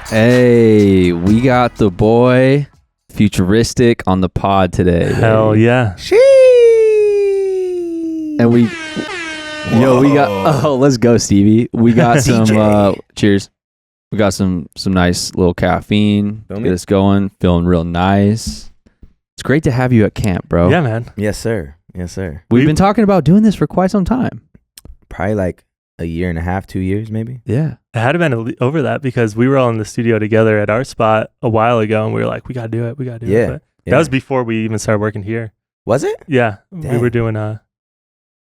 Hey, we got the boy Futuristic on the pod today. Hell baby. yeah. And we got, let's go, Stevie. We got some, cheers. We got some nice little caffeine. Feel me? Get us going. Feeling real nice. It's great to have you at camp, bro. Yeah, man. Yes, sir. Yes, sir. We've been talking about doing this for quite some time. Probably like a year and a half, 2 years, maybe. Yeah. It had been over that because we were all in the studio together at our spot a while ago and we were like, we got to do it. We got to do it. But that was before we even started working here. Was it? Yeah. Dang. We were doing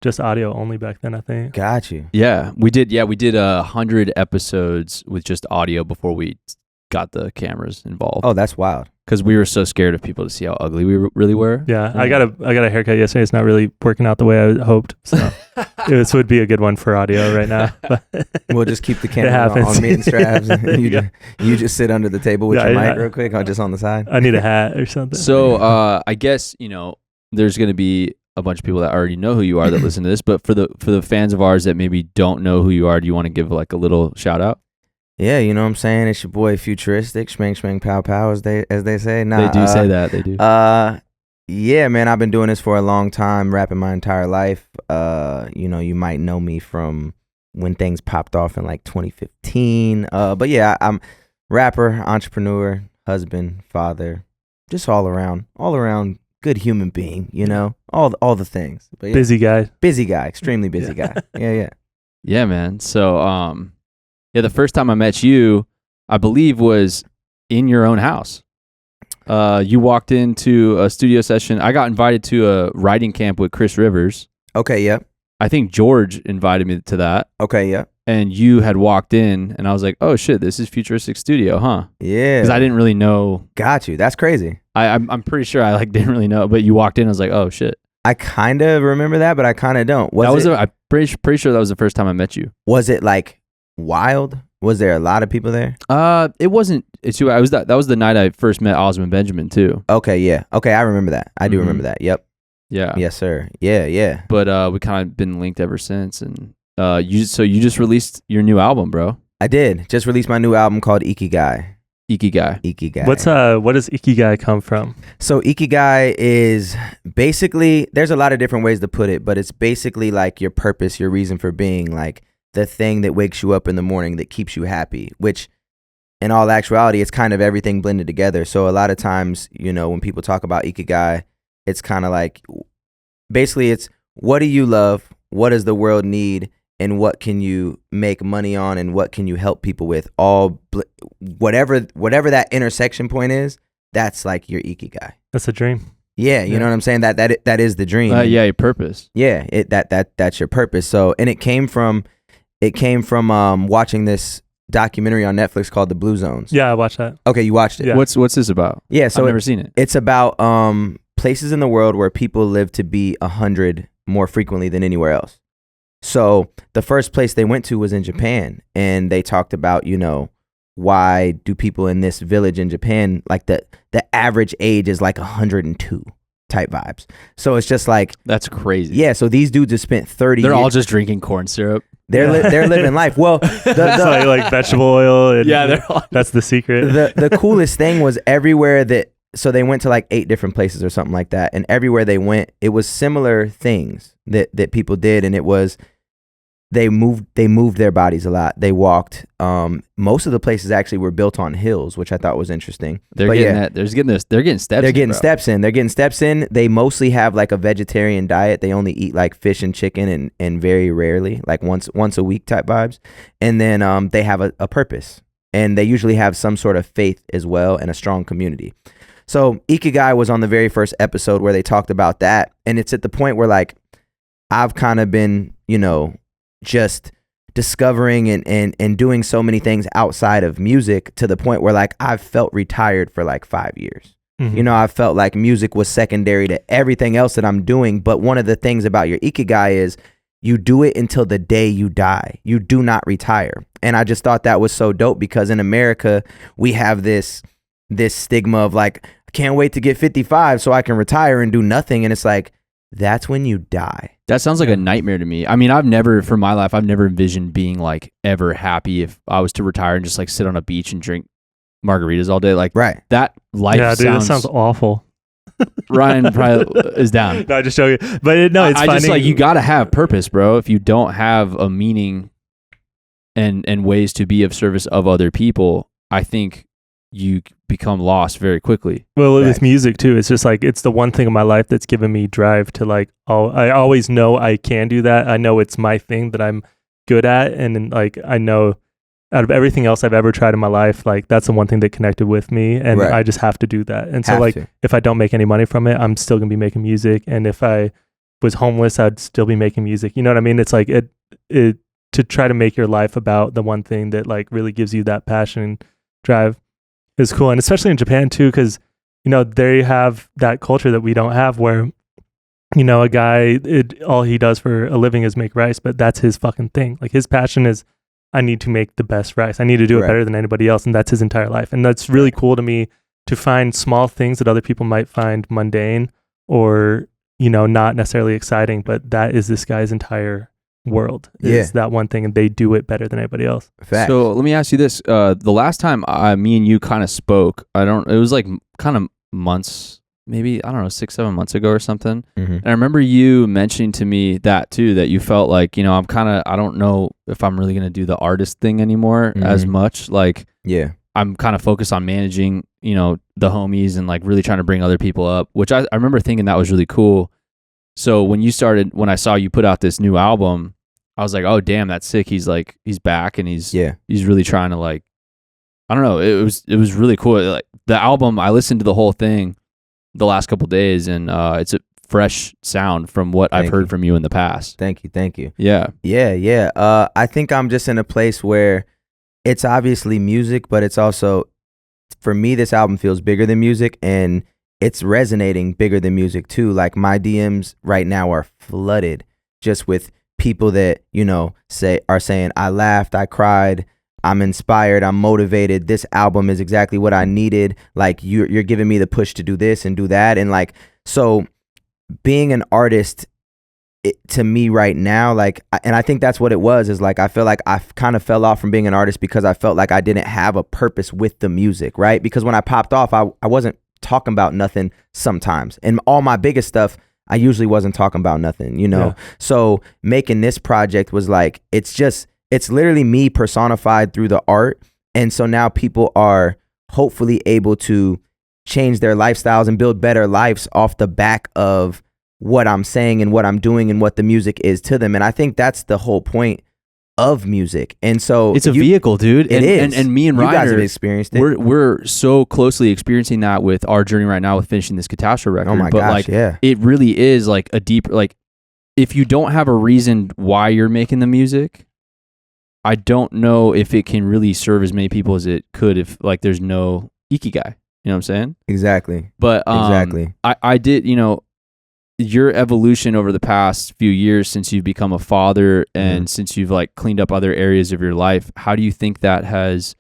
just audio only back then, I think. Got you. Yeah, we did 100 episodes with just audio before we got the cameras involved. Oh, that's wild. Because we were so scared of people to see how ugly we really were. Yeah. I got a haircut yesterday. It's not really working out the way I hoped. So this would be a good one for audio right now. We'll just keep the camera on me and Stravers. You just sit under the table with your mic real quick, or just on the side. I need a hat or something. So I guess, there's going to be a bunch of people that already know who you are that listen to this, but for the fans of ours that maybe don't know who you are, do you want to give like a little shout out? Yeah, you know what I'm saying? It's your boy Futuristic, shmang shmang pow pow, as they say. Nah, they do say that. They do. Yeah, man, I've been doing this for a long time, rapping my entire life. You might know me from when things popped off in like 2015. But yeah, I'm rapper, entrepreneur, husband, father, just all around good human being, all the things. But yeah, busy guy, extremely busy guy. Yeah. Yeah, man. So, the first time I met you, I believe, was in your own house. You walked into a studio session. I got invited to a writing camp with Chris Rivers. Okay, yep. I think George invited me to that. Okay, yep. And you had walked in, and I was like, oh, shit, this is Futuristic Studio, huh? Yeah. Because I didn't really know. Got you. That's crazy. I'm pretty sure I didn't really know, but you walked in, I was like, oh, shit. I kind of remember that, but I kind of don't. I'm pretty sure that was the first time I met you. Was it like wild? Was there a lot of people there? It wasn't. That was the night I first met Osmond Benjamin too. Okay, yeah. Okay, I remember that. I do remember that. Yep. Yeah. Yes, sir. Yeah. But we kind of been linked ever since, and you just released your new album, bro. I did. Just released my new album called Ikigai. Ikigai. What does Ikigai come from? So Ikigai is basically, there's a lot of different ways to put it, but it's basically like your purpose, your reason for being, like the thing that wakes you up in the morning that keeps you happy, which in all actuality, it's kind of everything blended together. So a lot of times, when people talk about Ikigai, it's kind of like, basically it's, what do you love? What does the world need? And what can you make money on? And what can you help people with? Whatever that intersection point is, that's like your Ikigai. That's a dream. Yeah, you know what I'm saying? That is the dream. Yeah, your purpose. Yeah, that's your purpose. So, and it came from watching this documentary on Netflix called The Blue Zones. Yeah, I watched that. Okay, you watched it. Yeah. What's this about? Yeah, so I've never seen it. It's about places in the world where people live to be 100 more frequently than anywhere else. So the first place they went to was in Japan, and they talked about, why do people in this village in Japan, like the average age is like 102 type vibes. So it's just like, that's crazy. Yeah, so these dudes have spent 30 They're years. all just drinking corn syrup. They're living life. Well, It's like vegetable oil. And yeah, that's the secret. The coolest thing was everywhere so they went to like 8 different places or something like that, and everywhere they went, it was similar things that people did, and it was they moved their bodies a lot. They walked. Most of the places actually were built on hills, which I thought was interesting. They're getting steps. They're getting steps in. They're getting steps in. They mostly have like a vegetarian diet. They only eat like fish and chicken and very rarely, like once a week type vibes. And then they have a purpose, and they usually have some sort of faith as well and a strong community. So Ikigai was on the very first episode where they talked about that, and it's at the point where like I've kind of been, just discovering and doing so many things outside of music to the point where like I've felt retired for like 5 years. Mm-hmm. I felt like music was secondary to everything else that I'm doing. But one of the things about your Ikigai is you do it until the day you die. You do not retire. And I just thought that was so dope, because in America, we have this stigma of like, I can't wait to get 55 so I can retire and do nothing. And it's like, that's when you die. That sounds like a nightmare to me. I mean, I've never envisioned being like ever happy if I was to retire and just like sit on a beach and drink margaritas all day. Like Right. that life Yeah, dude, that sounds awful. Ryan probably is down. No, I just show you. But it's I funny. just like, you got to have purpose, bro. If you don't have a meaning and ways to be of service of other people, I think you become lost very quickly. Well, with music too, it's just like, it's the one thing in my life that's given me drive to like, I always know I can do that. I know it's my thing that I'm good at. And then, like, I know out of everything else I've ever tried in my life, like that's the one thing that connected with me, and I just have to do that. And so if I don't make any money from it, I'm still gonna be making music. And if I was homeless, I'd still be making music. You know what I mean? It's like it to try to make your life about the one thing that like really gives you that passion and drive is cool. And especially in Japan too, because they have that culture that we don't have, where a guy, all he does for a living is make rice, but that's his fucking thing. Like his passion is, I need to make the best rice. I need to do it better than anybody else. And that's his entire life. And that's really cool to me, to find small things that other people might find mundane or, not necessarily exciting, but that is this guy's entire world is that one thing, and they do it better than anybody else. Facts. So let me ask you this. The last time me and you kind of spoke, it was like kind of months, maybe, I don't know, 6-7 months ago or something. Mm-hmm. And I remember you mentioning to me that too, that you felt like, I don't know if I'm really going to do the artist thing anymore as much. Like, I'm kind of focused on managing, the homies and like really trying to bring other people up, which I remember thinking that was really cool. So when I saw you put out this new album, I was like, oh damn, that's sick. He's back, and he's really trying to, like, I don't know. It was really cool. Like the album, I listened to the whole thing the last couple of days, and it's a fresh sound from what I've heard from you in the past. Thank you. Yeah. I think I'm just in a place where it's obviously music, but it's also, for me, this album feels bigger than music, and it's resonating bigger than music too. Like my DMs right now are flooded just with people that, are saying, I laughed, I cried, I'm inspired, I'm motivated, this album is exactly what I needed. Like you're giving me the push to do this and do that. And like, so being an artist, to me right now, like, and I think that's what it was, is like, I feel like I kind of fell off from being an artist because I felt like I didn't have a purpose with the music, right? Because when I popped off, I wasn't talking about nothing sometimes. And all my biggest stuff, I usually wasn't talking about nothing, Yeah. So making this project was like, it's literally me personified through the art. And so now people are hopefully able to change their lifestyles and build better lives off the back of what I'm saying and what I'm doing and what the music is to them. And I think that's the whole point of music. And so it's a vehicle, dude. It is. And me and you Ryan guys have experienced it. We're so closely experiencing that with our journey right now with finishing this KATASTRO record. Oh my but gosh, like, yeah. It really is like a deep, like, if you don't have a reason why you're making the music, I don't know if it can really serve as many people as it could if, like, there's no Ikigai. You know what I'm saying? Exactly. But exactly. I did, your evolution over the past few years since you've become a father and since you've like cleaned up other areas of your life, how do you think that has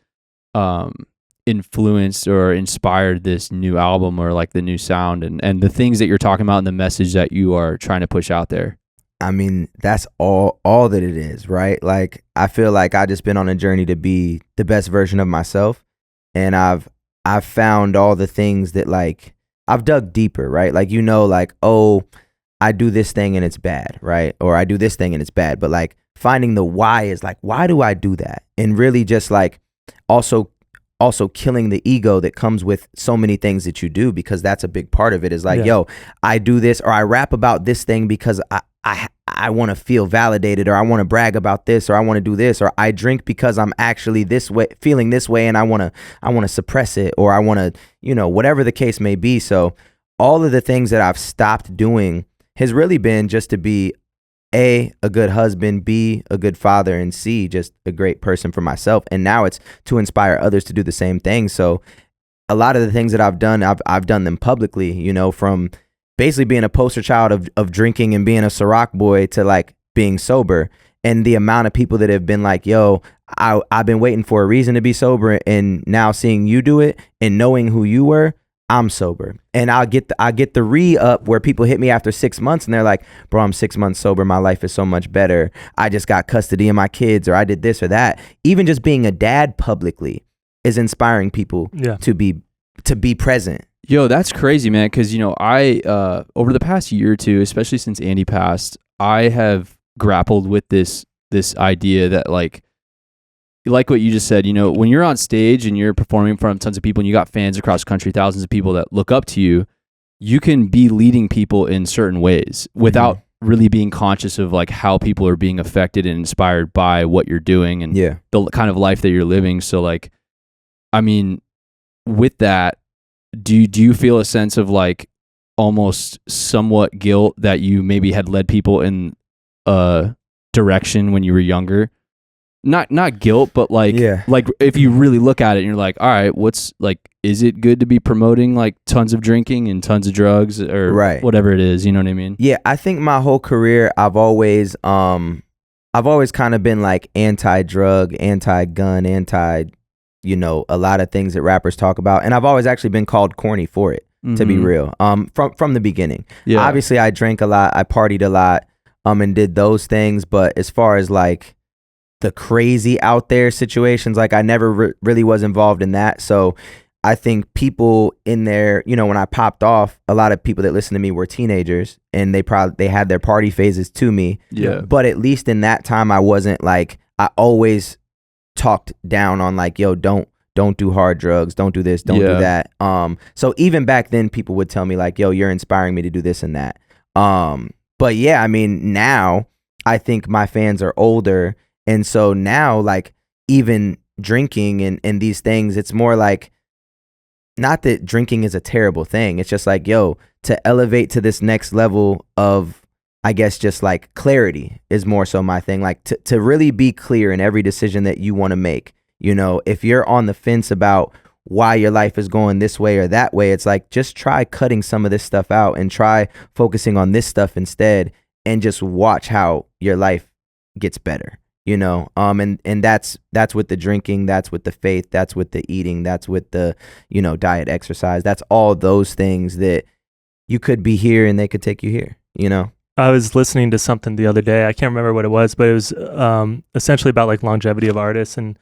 influenced or inspired this new album or like the new sound and the things that you're talking about and the message that you are trying to push out there? I mean, that's all that it is, right? Like, I feel like I just been on a journey to be the best version of myself, and I've found all the things that, like, I've dug deeper, right? Like, like, oh, I do this thing and it's bad, right? Or I do this thing and it's bad. But like finding the why is like, why do I do that? And really just like also killing the ego that comes with so many things that you do, because that's a big part of it is like, yo, I do this, or I rap about this thing because I want to feel validated, or I want to brag about this, or I want to do this, or I drink because I'm actually this way, feeling this way, and I want to suppress it, or I want to, whatever the case may be. So all of the things that I've stopped doing has really been just to be A, a good husband, B, a good father, and C, just a great person for myself. And now it's to inspire others to do the same thing. So a lot of the things that I've done, I've done them publicly, from basically being a poster child of drinking and being a Ciroc boy to like being sober. And the amount of people that have been like, yo, I've been waiting for a reason to be sober, and now seeing you do it and knowing who you were, I'm sober. And I get the re-up where people hit me after 6 months and they're like, bro, I'm 6 months sober. My life is so much better. I just got custody of my kids, or I did this or that. Even just being a dad publicly is inspiring people to be present. Yo, that's crazy, man. Because I over the past year or two, especially since Andy passed, I have grappled with this idea that like what you just said. When you're on stage and you're performing in front of tons of people, and you got fans across the country, thousands of people that look up to you, you can be leading people in certain ways without really being conscious of like how people are being affected and inspired by what you're doing and the kind of life that you're living. So like, I mean, with that, do you feel a sense of like almost somewhat guilt that you maybe had led people in a direction when you were younger? Not guilt, but like if you really look at it and you're like, all right, what's like, is it good to be promoting like tons of drinking and tons of drugs or whatever it is? You know what I mean? Yeah, I think my whole career, I've always kind of been like anti-drug, anti-gun, a lot of things that rappers talk about, and I've always actually been called corny for it, to be real. From the beginning. Yeah. Obviously, I drank a lot, I partied a lot, and did those things, but as far as like the crazy out there situations, like I never really was involved in that. So I think people in there, when I popped off, a lot of people that listened to me were teenagers, and they had their party phases to me. Yeah. But at least in that time, I wasn't like, I always talked down on like, yo, don't do hard drugs, don't do this, don't do that. So even back then, people would tell me like, yo, you're inspiring me to do this and that. But yeah, I mean, now I think my fans are older. And so now, like, even drinking and these things, it's more like, not that drinking is a terrible thing. It's just like, yo, to elevate to this next level of, I guess, just like clarity is more so my thing. Like to really be clear in every decision that you want to make. If you're on the fence about why your life is going this way or that way, it's like, just try cutting some of this stuff out and try focusing on this stuff instead, and just watch how your life gets better. And that's with the drinking, that's with the faith, that's with the eating, that's with the, diet, exercise. That's all those things that you could be here and they could take you here, I was listening to something the other day. I can't remember what it was, but it was essentially about like longevity of artists and,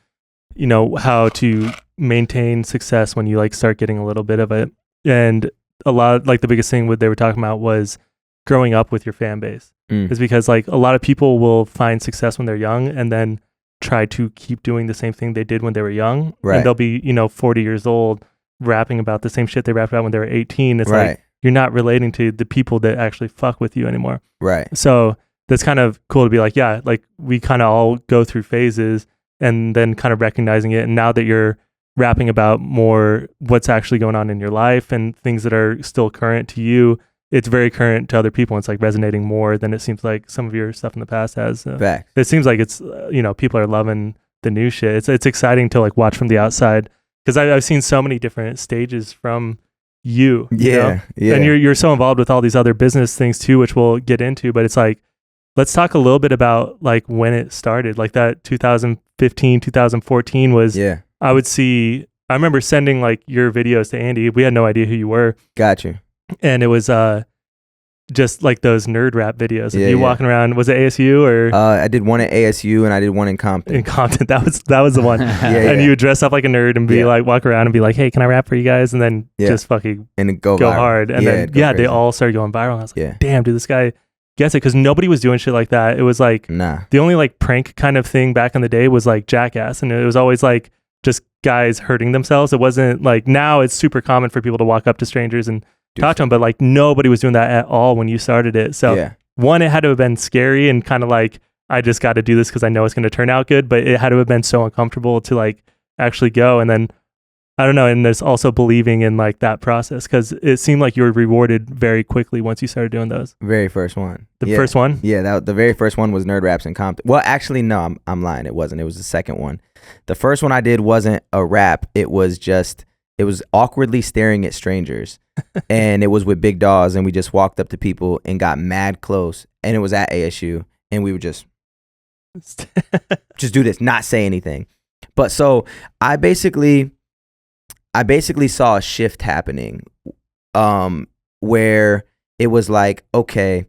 how to maintain success when you like start getting a little bit of it. And a lot, like the biggest thing they were talking about was growing up with your fan base. Is because like a lot of people will find success when they're young and then try to keep doing the same thing they did when they were young. Right. And they'll be, 40 years old rapping about the same shit they rapped about when they were 18. It's like, you're not relating to the people that actually fuck with you anymore. Right. So that's kind of cool to be like, yeah, like we kind of all go through phases and then kind of recognizing it. And now that you're rapping about more what's actually going on in your life and things that are still current to you, it's very current to other people. It's like resonating more than it seems like some of your stuff in the past has. It seems like it's, people are loving the new shit. It's exciting to like watch from the outside, because I've seen so many different stages from you. Yeah. And you're so involved with all these other business things too, which we'll get into, but it's like, let's talk a little bit about like when it started, like that 2015, 2014 was, I remember sending like your videos to Andy. We had no idea who you were. Got you. And it was just like those nerd rap videos of you walking around. Was it ASU or? I did one at ASU and I did one in Compton. In Compton, that was the one. And you would dress up like a nerd and be like, walk around and be like, hey, can I rap for you guys? And then just fucking and go hard. And then they all started going viral. And I was like, damn, dude, this guy gets it, because nobody was doing shit like that. It was like the only like prank kind of thing back in the day was like Jackass, and it was always like just guys hurting themselves. It wasn't like, now it's super common for people to walk up to strangers and talk to them, but like nobody was doing that at all when you started it. So one, it had to have been scary and kind of like, I just got to do this because I know it's going to turn out good, but it had to have been so uncomfortable to like actually go. And then I don't know, and there's also believing in like that process, because it seemed like you were rewarded very quickly once you started doing those. Very first one. The first one? Yeah, the very first one was Nerd Raps in Compton. Well, actually, no, I'm lying. It wasn't. It was the second one. The first one I did wasn't a rap. It was awkwardly staring at strangers. And it was with Big Dawes, and we just walked up to people and got mad close. And it was at ASU, and we would just do this, not say anything. But so I basically saw a shift happening, where it was like, okay,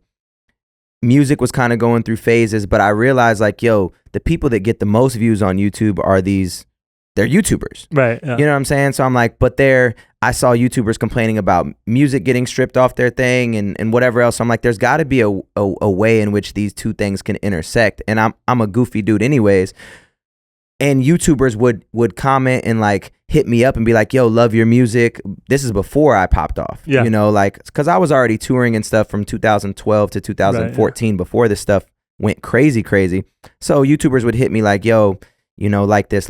music was kind of going through phases, but I realized like, yo, the people that get the most views on YouTube are these they're YouTubers. Right. Yeah. You know what I'm saying? So I'm like, but I saw YouTubers complaining about music getting stripped off their thing and whatever else. So I'm like, there's got to be a way in which these two things can intersect. And I'm a goofy dude anyways. And YouTubers would comment and like hit me up and be like, yo, love your music. This is before I popped off. Yeah. You know, like, because I was already touring and stuff from 2012 to 2014 before this stuff went crazy. So YouTubers would hit me like, yo, you know, like this.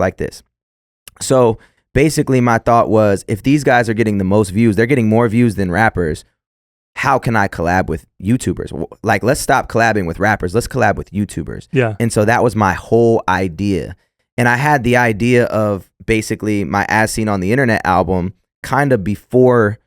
So basically my thought was, if these guys are getting the most views, they're getting more views than rappers. How can I collab with YouTubers? Like, let's stop collabing with rappers. Let's collab with YouTubers. Yeah. And so that was my whole idea. And I had the idea of basically my As Seen on the Internet album kind of before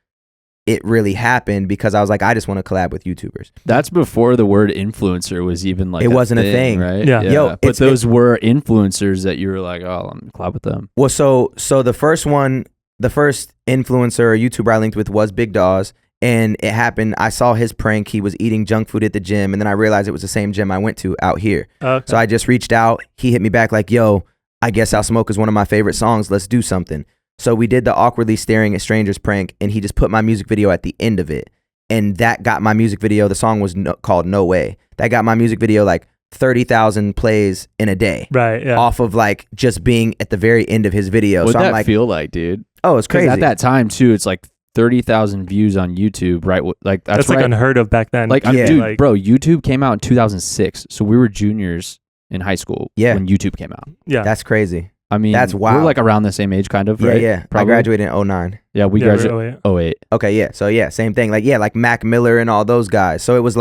it really happened, because I was like, I just want to collab with YouTubers. That's before the word influencer was even like it wasn't a thing, right? Yeah. Yo, but those were influencers that you were like, oh, let me collab with them. Well, so the first influencer or YouTuber I linked with was Big Dawes. And it happened, I saw his prank. He was eating junk food at the gym, and then I realized it was the same gym I went to out here. Okay. So I just reached out. He hit me back like, yo, I Guess I'll Smoke is one of my favorite songs. Let's do something. So we did the awkwardly staring at strangers prank, and he just put my music video at the end of it. And that got my music video. The song was called No Way. That got my music video like 30,000 plays in a day. Right. Yeah. Off of like just being at the very end of his video. What'd So I'm that like, feel like, dude? oh, it's 'Cause crazy. at that time too, it's like 30,000 views on YouTube, right? Like That's like right. unheard of back then. Like, Yeah. dude, Like- bro, YouTube came out in 2006, so we were juniors in high school Yeah. when YouTube came out. Yeah. That's crazy. I mean, That's We're wild. like around the same age, kind of, right? Yeah. I Probably. graduated in 09. Yeah, we Yeah, graduated really. 08. Okay, yeah. So yeah, same thing. Like, yeah, like Mac Miller and all those guys. So it was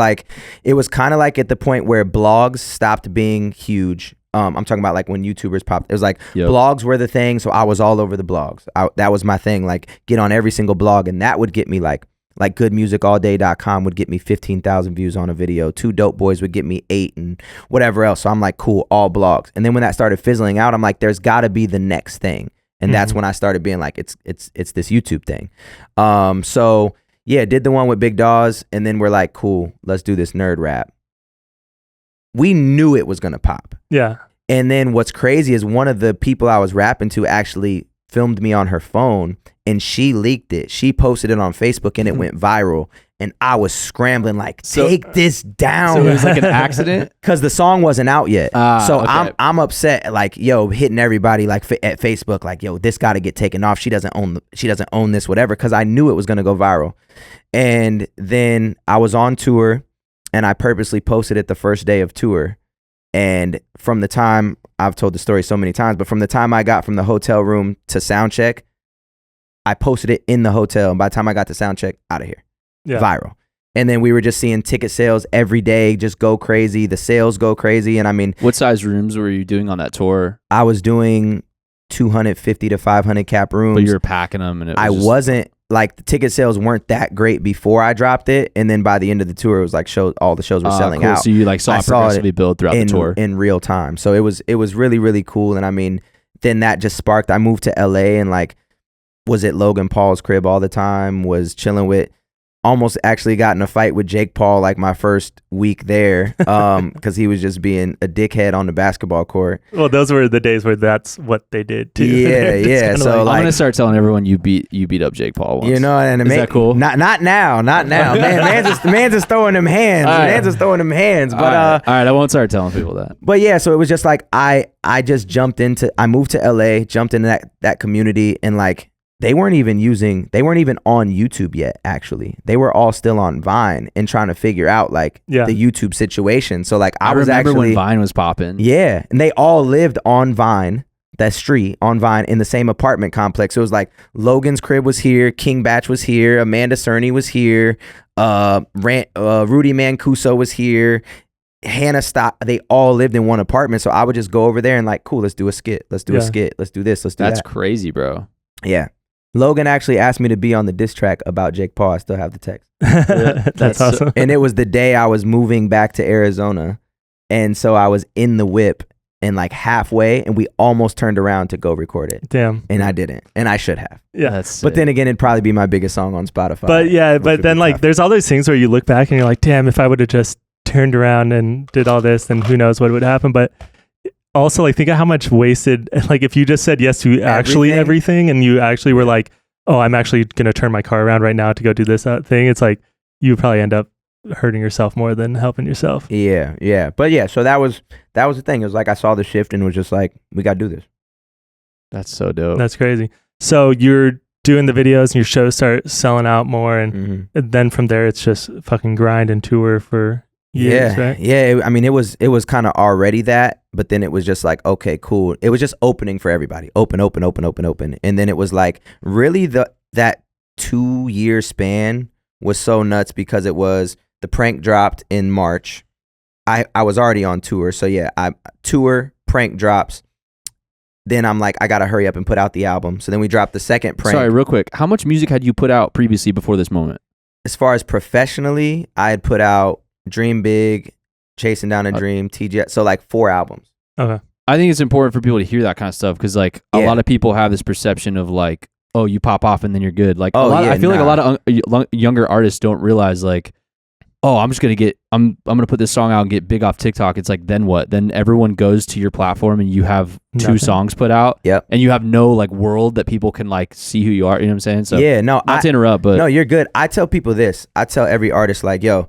kind of like at the point where blogs stopped being huge. I'm talking about like when YouTubers popped. It was like Yep. blogs were the thing. So I was all over the blogs. That was my thing. Like, get on every single blog, and that would get me like goodmusicallday.com would get me 15,000 views on a video. Two Dope Boys would get me 8 and whatever else. So I'm like, cool, all blogs. And then when that started fizzling out, I'm like, there's got to be the next thing. And that's when I started being like, it's this YouTube thing. So yeah, did the one with Big Dawes, and then we're like, cool, let's do this nerd rap. We knew it was gonna pop. Yeah. And then what's crazy is one of the people I was rapping to actually filmed me on her phone, and she leaked it. She posted it on Facebook, and it went viral. And I was scrambling like, take this down. So it was like an accident? Because the song wasn't out yet. So okay. I'm upset, like, yo, hitting everybody like at Facebook, like, yo, this got to get taken off. She doesn't own this, whatever, because I knew it was gonna go viral. And then I was on tour, and I purposely posted it the first day of tour. And from the time, I've told the story so many times, but from the time I got from the hotel room to sound check, I posted it in the hotel, and by the time I got to sound check, out of here. Yeah. Viral. And then we were just seeing ticket sales every day just go crazy. The sales go crazy. And I mean, What size rooms were you doing on that tour? I was doing 250 to 500 cap rooms. But you were packing them, and it was wasn't like, the ticket sales weren't that great before I dropped it. And then by the end of the tour, it was like all the shows were selling cool. out. So you like saw I it saw progressively build throughout the tour. in real time. So it was really, really cool. And I mean, then that just sparked, I moved to LA and like was at Logan Paul's crib all the time, was chilling with, almost actually got in a fight with Jake Paul like my first week there, because he was just being a dickhead on the basketball court. Well, those were the days where that's what they did too. Yeah, It's yeah. kinda So I'm like, gonna start telling everyone you beat up Jake Paul once. you know, and Is that cool? Not now. man's just throwing them hands. All right. Man's just throwing them hands. But all right, I won't start telling people that. But yeah, so it was just like I just I moved to LA, jumped into that community, and like they weren't even on YouTube yet, actually. They were all still on Vine and trying to figure out like the YouTube situation. So like I was remember actually when Vine was popping. Yeah, and they all lived on Vine, that street on Vine, in the same apartment complex. So it was like Logan's crib was here, King Batch was here, Amanda Cerny was here, Rudy Mancuso was here, Hannah Stott. They all lived in one apartment. So I would just go over there and like, cool, let's do a skit. Let's do a skit. Let's do this. Let's do That's that. crazy, bro. Yeah. Logan actually asked me to be on the diss track about Jake Paul. I still have the text. That's awesome. And it was the day I was moving back to Arizona. And so I was in the whip and like halfway, and we almost turned around to go record it. Damn. And I didn't. And I should have. Yeah. That's But sick. then again, it'd probably be my biggest song on Spotify. But yeah, which but would then be like tough. there's all those things where you look back and you're like, damn, if I would have just turned around and did all this, then who knows what would happen. But also like think of how much wasted, like if you just said yes to actually everything and you actually were like, oh, I'm actually going to turn my car around right now to go do this thing. It's like, you probably end up hurting yourself more than helping yourself. Yeah. But yeah, so that was the thing. It was like, I saw the shift and was just like, we got to do this. That's so dope. That's crazy. So you're doing the videos and your shows start selling out more. And then from there, it's just fucking grind and tour for years, right? Yeah. I mean, it was kind of already that, but then it was just like, okay, cool. It was just opening for everybody. Open. And then it was like really that 2-year span was so nuts because it was the prank dropped in March. I was already on tour. So yeah, tour, prank drops. Then I'm like, I got to hurry up and put out the album. So then we dropped the second prank. Sorry, real quick. How much music had you put out previously before this moment? As far as professionally, I had put out Dream Big, Chasing Down a Dream, TJ. So like 4 albums. Okay. I think it's important for people to hear that kind of stuff because like a lot of people have this perception of like, oh, you pop off and then you're good. Like I feel like a lot of younger artists don't realize like, oh, I'm just gonna I'm gonna put this song out and get big off TikTok. It's like, then what? Then everyone goes to your platform and you have 2 songs put out. Yep. And you have no like world that people can like see who you are. You know what I'm saying? So yeah, no, not to interrupt, but no, you're good. I tell people this. I tell every artist like, yo,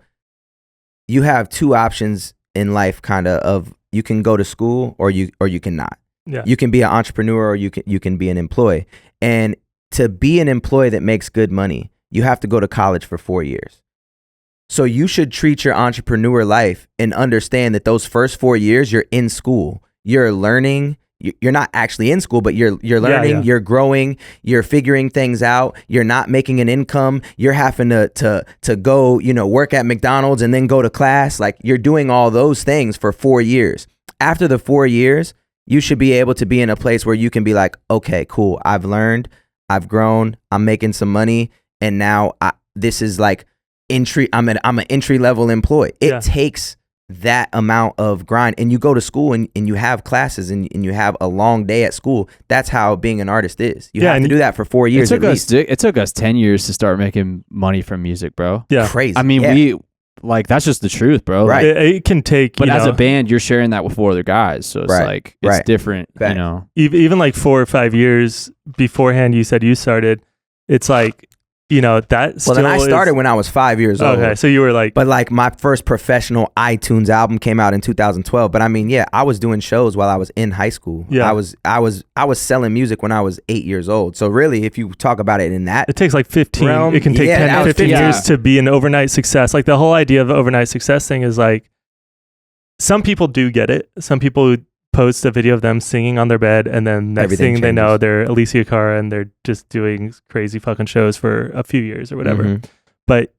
you have 2 options in life, kind of you can go to school or you cannot. Yeah. You can be an entrepreneur or you can be an employee. And to be an employee that makes good money, you have to go to college for 4 years. So you should treat your entrepreneur life and understand that those first 4 years you're in school. You're learning. You're not actually in school, but you're learning, you're growing, you're figuring things out. You're not making an income. You're having to go, work at McDonald's and then go to class. Like, you're doing all those things for 4 years. After the 4 years, you should be able to be in a place where you can be like, okay, cool. I've learned, I've grown, I'm making some money, and now this is like I'm an entry level employee. It takes that amount of grind, and you go to school and you have classes and you have a long day at school. That's how being an artist is. You have to do that for 4 years. It took us 10 years to start making money from music, bro. Yeah, crazy. I mean, we like, that's just the truth, bro. Right. Like, it can take, but as a band, you're sharing that with 4 other guys, so it's like it's different. Fact. Even like 4 or 5 years beforehand, you said you started. It's like, that still then I started when I was 5 years old. Okay, so you were like... But like my first professional iTunes album came out in 2012. But I mean, I was doing shows while I was in high school. Yeah. I was selling music when I was 8 years old. So really, if you talk about it in that... It takes like 15... realm, it can take 10 to 15 years to be an overnight success. Like the whole idea of the overnight success thing is like... Some people do get it. Some people post a video of them singing on their bed, and then next thing they know, they're Alicia Cara and they're just doing crazy fucking shows for a few years or whatever. But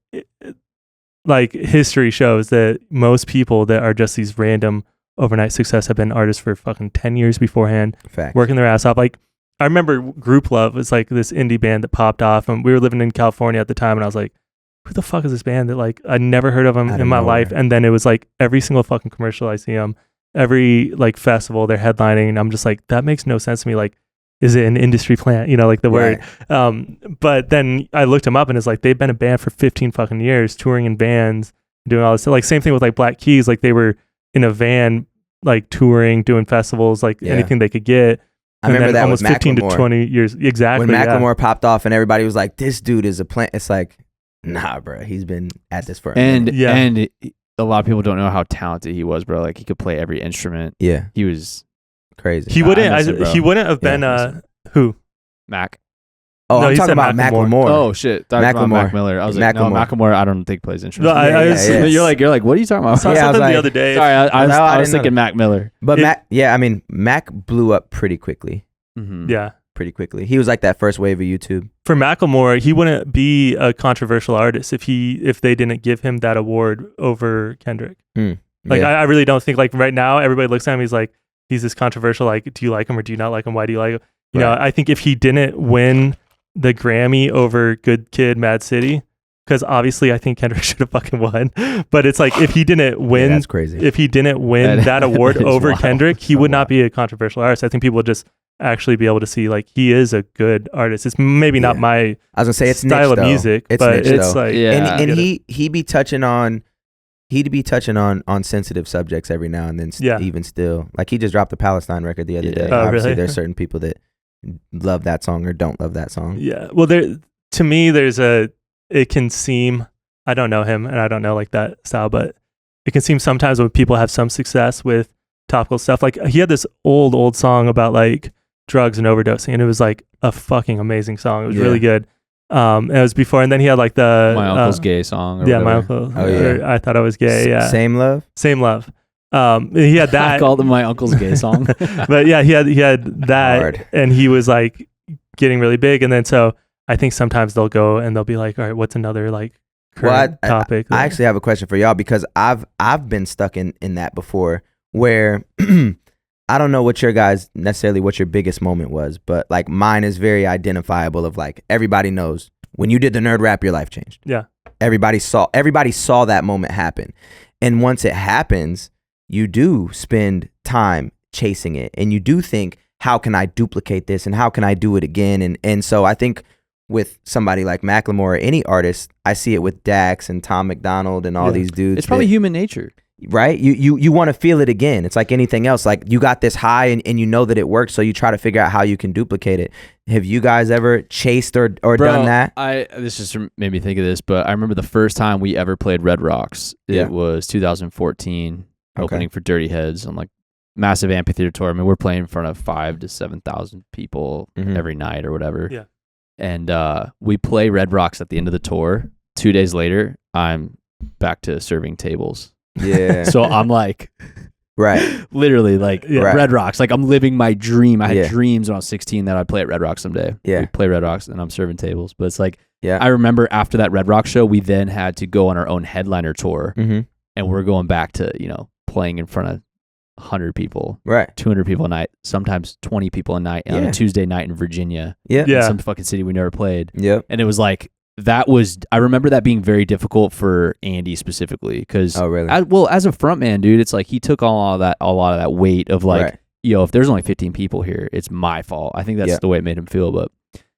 like history shows that most people that are just these random overnight success have been artists for fucking 10 years beforehand. Facts. Working their ass off. Like I remember Group Love was like this indie band that popped off, and we were living in California at the time, and I was like, who the fuck is this band that like I'd never heard of them in my life? And then it was like every single fucking commercial I see them, every like festival they're headlining, and I'm just like, that makes no sense to me. Like, is it an industry plant? Like the word. But then I looked them up, and it's like they've been a band for 15 fucking years, touring in vans, doing all this. Like same thing with like Black Keys. Like they were in a van, like touring, doing festivals, like anything they could get. I remember that almost 15 to 20 years. Exactly. When Macklemore popped off, and everybody was like, "This dude is a plant." It's like, nah, bro. He's been at this for a minute. And a lot of people don't know how talented he was, bro. Like he could play every instrument. Yeah, he was crazy. He wouldn't. He wouldn't have been who? Mac. Oh, no, I'm talking about Macklemore. Oh shit, Mac Miller. I was like, no, Macklemore. I don't think plays instruments. No, You're like, what are you talking about? I saw something the other day. Sorry, I was thinking Mac Miller. But Mac blew up pretty quickly. Yeah. Pretty quickly. He was like that first wave of YouTube. For Macklemore, he wouldn't be a controversial artist if they didn't give him that award over Kendrick. I really don't think, like right now everybody looks at him, he's like, he's this controversial, like, do you like him or do you not like him? Why do you like him? You know, I think if he didn't win the Grammy over Good Kid, Mad City, because obviously I think Kendrick should have fucking won, but it's like if he didn't win, that's crazy. If he didn't win that award over wild. Kendrick, he would not be a controversial artist. I think people would just actually be able to see like he is a good artist. It's maybe not my I was gonna say it's style niche, of music, it's but niche, it's like and he be touching on he'd be touching on sensitive subjects every now and then. Even still, like he just dropped the Palestine record the other day. Oh, Obviously, really? there's certain people that love that song or don't love that song. Yeah. Well, to me, it can seem, I don't know him and I don't know like that style, but it can seem sometimes when people have some success with topical stuff. Like he had this old song about like drugs and overdosing, and it was like a fucking amazing song. It was really good. And it was before, and then he had like the My Uncle's Gay song. Or yeah, whatever. My Uncle. Oh, yeah. I Thought I Was Gay. Yeah. Same Love. He had that. I called it My Uncle's Gay song. But yeah, he had that, Hard. and he was like getting really big. And then so I think sometimes they'll go and they'll be like, all right, what's another like current topic? I actually have a question for y'all, because I've been stuck in that before, where I don't know what your biggest moment was, but like mine is very identifiable. Of like, everybody knows when you did the nerd rap, your life changed. Yeah. Everybody saw that moment happen. And once it happens, you do spend time chasing it, and you do think, how can I duplicate this and how can I do it again? And so I think with somebody like Macklemore or any artist, I see it with Dax and Tom McDonald and all these dudes. It's probably human nature. Right? You want to feel it again. It's like anything else. Like you got this high and you know that it works, so you try to figure out how you can duplicate it. Have you guys ever chased or done that? This just made me think of this, but I remember the first time we ever played Red Rocks. It was 2014, opening for Dirty Heads on like massive amphitheater tour. I mean, we're playing in front of 5,000 to 7,000 people every night or whatever. Yeah. And we play Red Rocks at the end of the tour. 2 days later, I'm back to serving tables. Yeah. So I'm like, right. Literally like Red Rocks. Like I'm living my dream. I had Yeah. dreams when I was 16 that I'd play at Red Rocks someday. Yeah. We play Red Rocks and I'm serving tables. But it's like, Yeah. I remember after that Red Rock show, we then had to go on our own headliner tour, and we're going back to, playing in front of 100 people, Right. 200 people a night, sometimes 20 people a night on a Tuesday night in Virginia. Yeah. Yeah. In some fucking city we never played. Yep. And it was like, I remember that being very difficult for Andy specifically, because Oh, really? as a frontman, dude, it's like he took on a lot of that weight of like, Right. if there's only 15 people here, it's my fault. I think that's the way it made him feel. But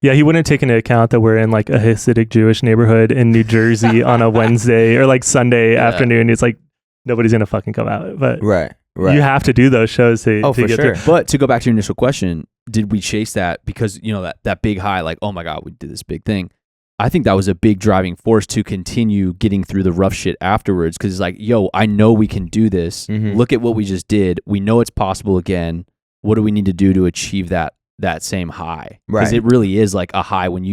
Yeah, he wouldn't take into account that we're in like a Hasidic Jewish neighborhood in New Jersey on a Wednesday or like Sunday afternoon. It's like nobody's gonna fucking come out. But Right. you have to do those shows to for get sure. through. But to go back to your initial question, did we chase that because that big high, like, oh my God, we did this big thing? I think that was a big driving force to continue getting through the rough shit afterwards, because it's like, yo, I know we can do this. Look at what we just did. We know it's possible again. What do we need to do to achieve that same high? Because Right. it really is like a high when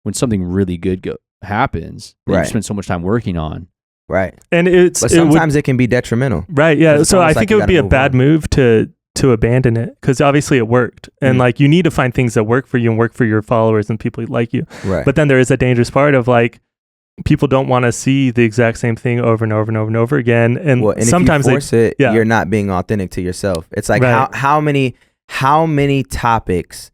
when something really good happens that you Right. spend so much time working on. Right. And But sometimes it can be detrimental. right, yeah. It's So I almost think like it you would be gotta a bad move to abandon it, because obviously it worked, and like you need to find things that work for you and work for your followers and people who like you. Right. But then there is a dangerous part of like people don't want to see the exact same thing over and over and over and over again, and sometimes if you force it, yeah. you're not being authentic to yourself. It's like Right. how many topics,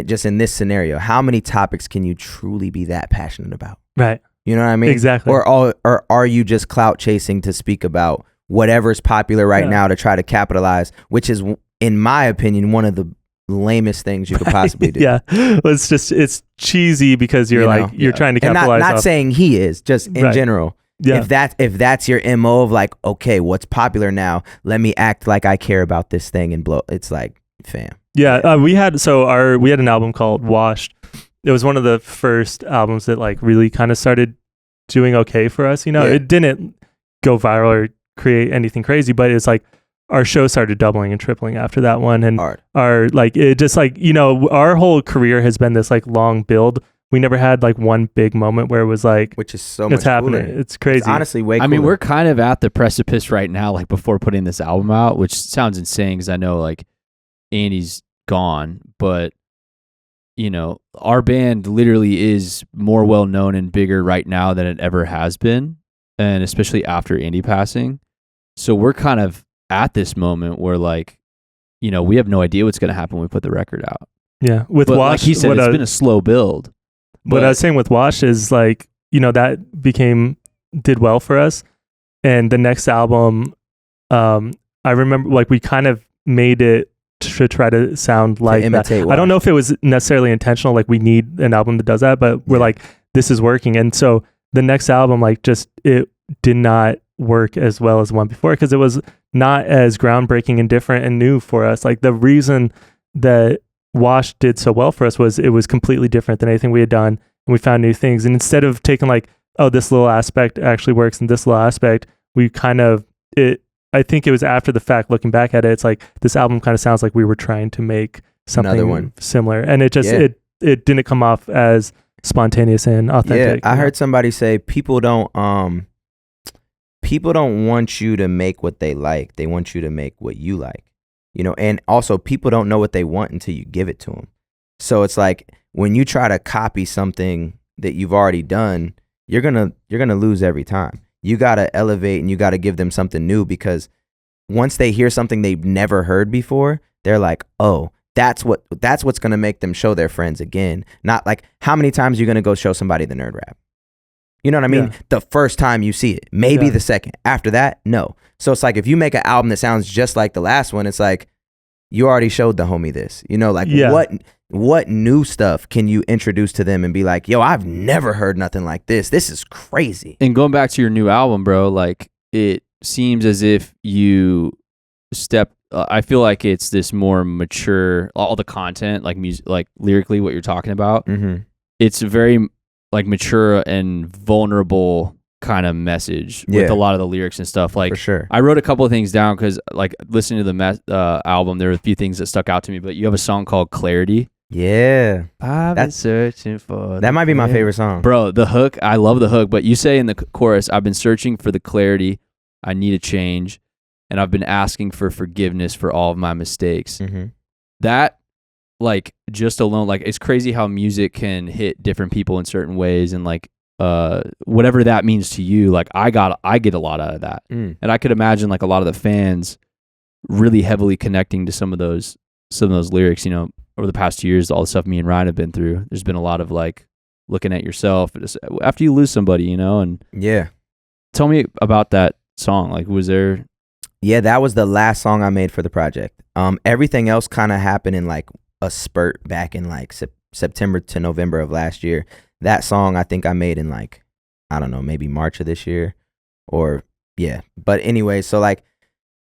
just in this scenario, how many topics can you truly be that passionate about? right, You know what I mean? exactly. Or are you just clout chasing to speak about whatever's popular right now to try to capitalize, which is, in my opinion, one of the lamest things you could possibly do. Yeah, well, it's cheesy because you're you're trying to and capitalize. not off. saying he is, just in general. Yeah. If that's your MO of like, okay, what's popular now? Let me act like I care about this thing and blow. It's like, fam. Yeah, we had an album called Washed. It was one of the first albums that like really kind of started doing okay for us. It didn't go viral or create anything crazy, but it's like our show started doubling and tripling after that one, and our like it just like our whole career has been this like long build. We never had like one big moment where it was like, which is so much happening. cooler. It's crazy. It's honestly way cooler. I mean, we're kind of at the precipice right now, like before putting this album out, which sounds insane because I know like Andy's gone, but our band literally is more well known and bigger right now than it ever has been, and especially after Andy passing. So we're kind of at this moment where like, we have no idea what's going to happen when we put the record out. Yeah, with but Wash, like he said, it's been a slow build. What I was saying with Wash is like, that did well for us. And the next album, I remember like we kind of made it to try to sound like that. I don't know if it was necessarily intentional, like we need an album that does that, but we're like, this is working. And so the next album, like it did not work as well as the one before, because it was not as groundbreaking and different and new for us. Like the reason that Wash did so well for us was it was completely different than anything we had done, and we found new things. And instead of taking like, oh, this little aspect actually works and this little aspect, we kind of I think it was after the fact, looking back at it, it's like this album kind of sounds like we were trying to make something similar, and it just it didn't come off as spontaneous and authentic. Yeah, I heard somebody say people don't want you to make what they like. They want you to make what you like. You know, and also people don't know what they want until you give it to them. So it's like when you try to copy something that you've already done, you're going to lose every time. You got to elevate and you got to give them something new, because once they hear something they've never heard before, they're like, "Oh, that's what's going to make them show their friends again." Not like how many times you're going to go show somebody the Nerd Rap. You know what I mean? Yeah. The first time you see it, maybe the second. After that, no. So it's like if you make an album that sounds just like the last one, it's like you already showed the homie this. You know, like what new stuff can you introduce to them and be like, yo, I've never heard nothing like this. This is crazy. And going back to your new album, bro, like it seems as if you I feel like it's this more mature, all the content, like music, like lyrically what you're talking about. Mm-hmm. It's very like mature and vulnerable kind of message with a lot of the lyrics and stuff. Like, for sure. I wrote a couple of things down because like listening to the album, there were a few things that stuck out to me, but you have a song called Clarity. Yeah. I've been searching for that might be my favorite song. Bro, the hook, I love the hook, but you say in the chorus, I've been searching for the clarity, I need a change, and I've been asking for forgiveness for all of my mistakes. Mm-hmm. That, like, just alone, like, it's crazy how music can hit different people in certain ways, and like whatever that means to you, like I get a lot out of that. And I could imagine like a lot of the fans really heavily connecting to some of those lyrics, you know, over the past 2 years, all the stuff me and Ryan have been through. There's been a lot of like looking at yourself after you lose somebody, you know. And tell me about that song. Like, was there? Yeah, that was the last song I made for the project. Everything else kind of happened in like a spurt back in like September to November of last year. That song I think I made in like, I don't know, maybe March of this year, or But anyway, so like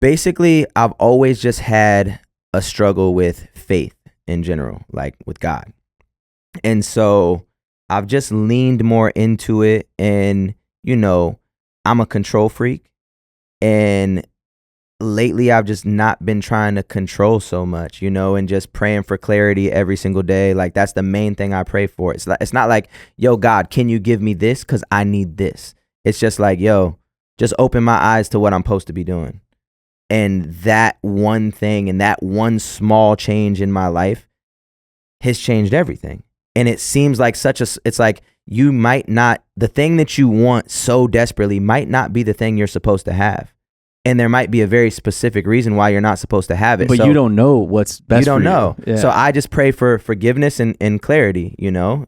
basically I've always just had a struggle with faith in general, like with God. And so I've just leaned more into it, and you know, I'm a control freak, and lately I've just not been trying to control so much, you know, and just praying for clarity every single day. Like that's the main thing I pray for. It's not like, yo, God, can you give me this? 'Cause I need this. It's just like, yo, just open my eyes to what I'm supposed to be doing. And that one thing and that one small change in my life has changed everything. And it seems like it's like you might not, the thing that you want so desperately might not be the thing you're supposed to have. And there might be a very specific reason why you're not supposed to have it. But you don't know what's best for you. You don't know. Yeah. So I just pray for forgiveness and clarity, you know.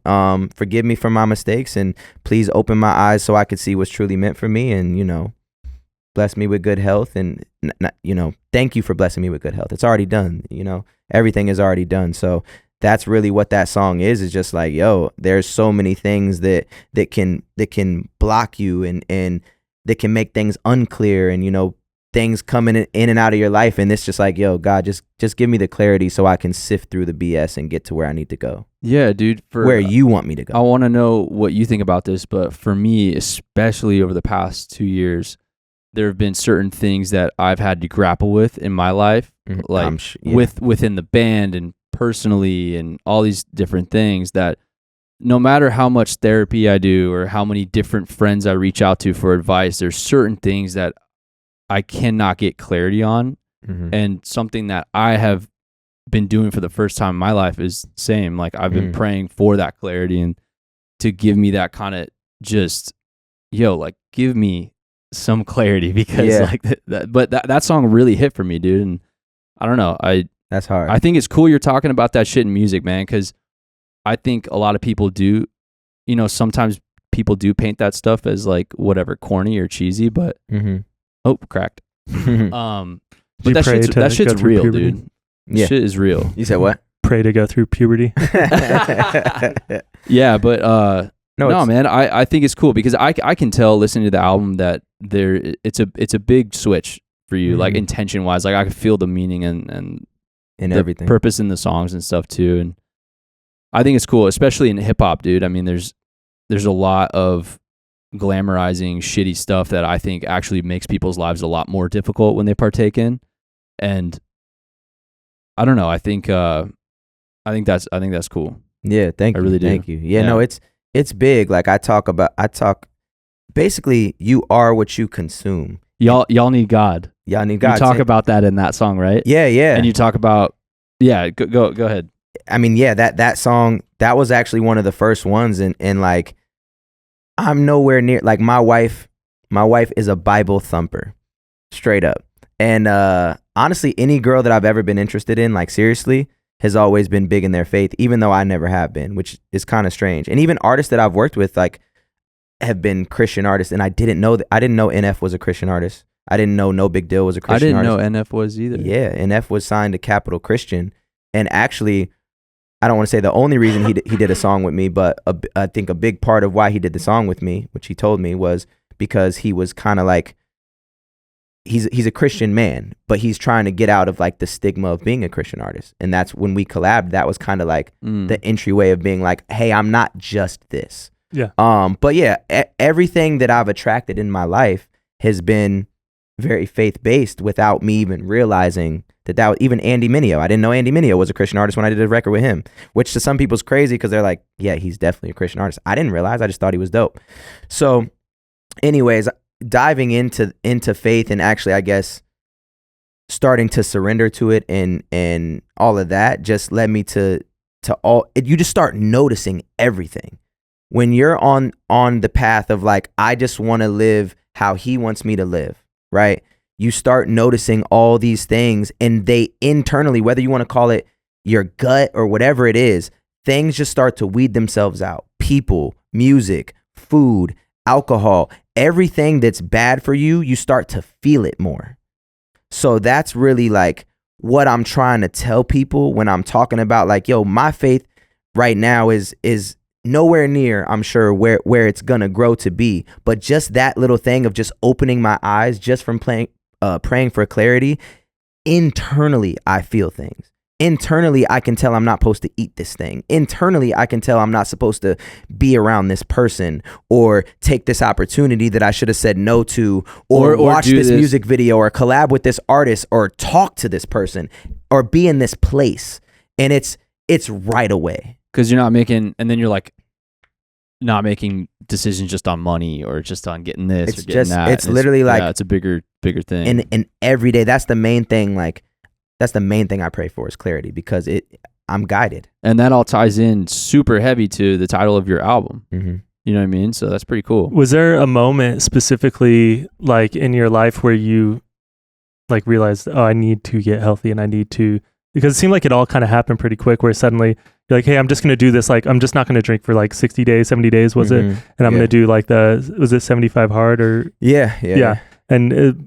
Forgive me for my mistakes, and please open my eyes so I could see what's truly meant for me, and, you know, bless me with good health. And, you know, thank you for blessing me with good health. It's already done, you know. Everything is already done. So that's really what that song is just like, yo, there's so many things that can block you and that can make things unclear, and, you know, things coming in and out of your life, and it's just like, yo, God, just give me the clarity so I can sift through the BS and get to where I need to go. Yeah, dude. Where you want me to go. I want to know what you think about this, but for me, especially over the past 2 years, there have been certain things that I've had to grapple with in my life, like within the band and personally, and all these different things that no matter how much therapy I do or how many different friends I reach out to for advice, there's certain things that I cannot get clarity on. And something that I have been doing for the first time in my life is same. Like I've been praying for that clarity and to give me that kind of just, yo, like give me some clarity, because like that song really hit for me, dude. And I don't know. That's hard. I think it's cool you're talking about that shit in music, man. 'Cause I think a lot of people do, you know, sometimes people do paint that stuff as like whatever, corny or cheesy, but oh, cracked. But that shit's real, puberty? dude. Yeah. Shit is real. You said what? Pray to go through puberty. Yeah, but No, man, I think it's cool because I can tell listening to the album that it's a big switch for you, like intention wise. Like I can feel the meaning and the everything, purpose in the songs and stuff too. And I think it's cool, especially in hip hop, dude. I mean, there's a lot of glamorizing shitty stuff that I think actually makes people's lives a lot more difficult when they partake in. And I don't know. I think that's cool. Yeah, thank you. I really do. Thank you. Yeah, no, it's big. Like I talk basically you are what you consume. Y'all need God. Y'all need God. You talk about that in that song, right? Yeah. And you talk about go ahead. I mean, yeah, that song, that was actually one of the first ones, and like I'm nowhere near, like my wife is a Bible thumper, straight up. And honestly, any girl that I've ever been interested in, like seriously, has always been big in their faith, even though I never have been, which is kind of strange. And even artists that I've worked with, like, have been Christian artists, and I didn't know NF was a Christian artist. I didn't know No Big Deal was a Christian artist. I didn't know NF was either. Yeah, NF was signed to Capital Christian, and actually, I don't want to say the only reason he did a song with me, but I think a big part of why he did the song with me, which he told me, was because he was kind of like, he's a Christian man, but he's trying to get out of like the stigma of being a Christian artist. And that's when we collabed, that was kind of like the entryway of being like, hey, I'm not just this. Yeah. But yeah, everything that I've attracted in my life has been very faith-based without me even realizing that was even Andy Mineo. I didn't know Andy Mineo was a Christian artist when I did a record with him, which to some people's crazy because they're like, yeah, he's definitely a Christian artist. I didn't realize. I just thought he was dope. So anyways, diving into faith and actually, I guess, starting to surrender to it and all of that just led me to you just start noticing everything. When you're on the path of like, I just want to live how he wants me to live, right? You start noticing all these things, and they internally, whether you want to call it your gut or whatever it is, things just start to weed themselves out. People, music, food, alcohol, everything that's bad for you, you start to feel it more. So that's really like what I'm trying to tell people when I'm talking about like, yo, my faith right now is nowhere near, I'm sure, where it's gonna grow to be. But just that little thing of just opening my eyes just from praying for clarity, internally I feel things. Internally, I can tell I'm not supposed to eat this thing. Internally, I can tell I'm not supposed to be around this person or take this opportunity that I should have said no to, or watch this music video or collab with this artist or talk to this person or be in this place. And it's right away. Because you're not making, and then you're like, not making decisions just on money or just on getting this or getting that. It's literally like, it's a bigger thing. And every day, that's the main thing. Like, that's the main thing I pray for is clarity, because I'm guided. And that all ties in super heavy to the title of your album. Mm-hmm. You know what I mean? So that's pretty cool. Was there a moment specifically like in your life where you like realized, oh, I need to get healthy and I need to, because it seemed like it all kind of happened pretty quick where suddenly you're like, hey, I'm just going to do this. Like, I'm just not going to drink for like 60 days, 70 days, was it? And I'm going to do like was it 75 hard or? Yeah. And,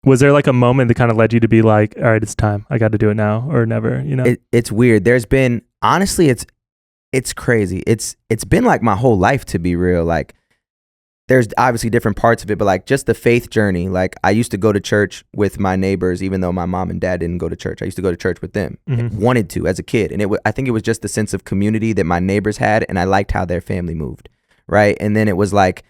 was there like a moment that kind of led you to be like, all right, it's time. I got to do it now or never, you know? It's weird. There's been, honestly, it's crazy. It's been like my whole life, to be real. Like, there's obviously different parts of it, but like just the faith journey. Like, I used to go to church with my neighbors, even though my mom and dad didn't go to church. I used to go to church with them, wanted to as a kid. And I think it was just the sense of community that my neighbors had, and I liked how their family moved, right? And then it was like,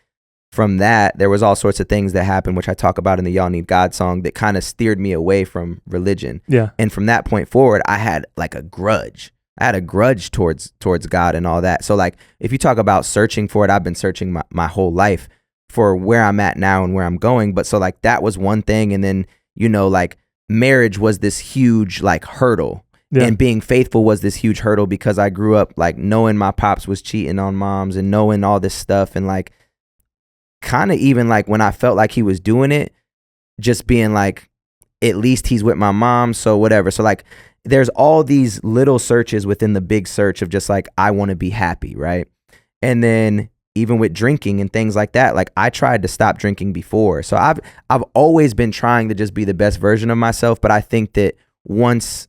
from that, there was all sorts of things that happened, which I talk about in the Y'all Need God song, that kind of steered me away from religion. Yeah. And from that point forward, I had like a grudge. I had a grudge towards God and all that. So like, if you talk about searching for it, I've been searching my whole life for where I'm at now and where I'm going. But so like, that was one thing. And then, you know, like marriage was this huge like hurdle. Yeah. And being faithful was this huge hurdle, because I grew up like knowing my pops was cheating on moms and knowing all this stuff. And like, kind of even like when I felt like he was doing it, just being like, at least he's with my mom, so whatever. So like, there's all these little searches within the big search of just like, I want to be happy, right? And then even with drinking and things like that, like I tried to stop drinking before. So I've always been trying to just be the best version of myself. But I think that once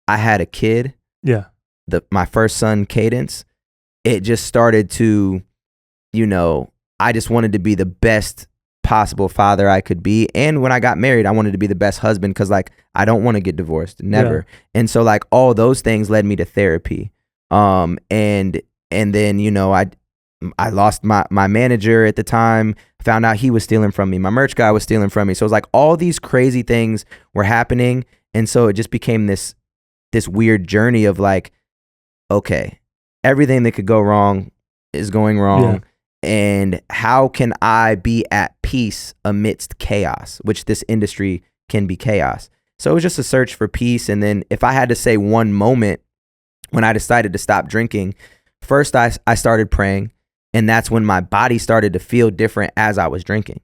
I had a kid, my first son, Cadence, it just started to you know, I just wanted to be the best possible father I could be. And when I got married, I wanted to be the best husband because like I don't want to get divorced, never. And so like all those things led me to therapy. And then, you know, I lost my manager at the time, found out he was stealing from me. My merch guy was stealing from me. So it was like all these crazy things were happening. And so it just became this weird journey of like, okay, everything that could go wrong is going wrong. And how can I be at peace amidst chaos, which this industry can be chaos. So it was just a search for peace. And then if I had to say one moment when I decided to stop drinking, first I started praying. And that's when my body started to feel different as I was drinking.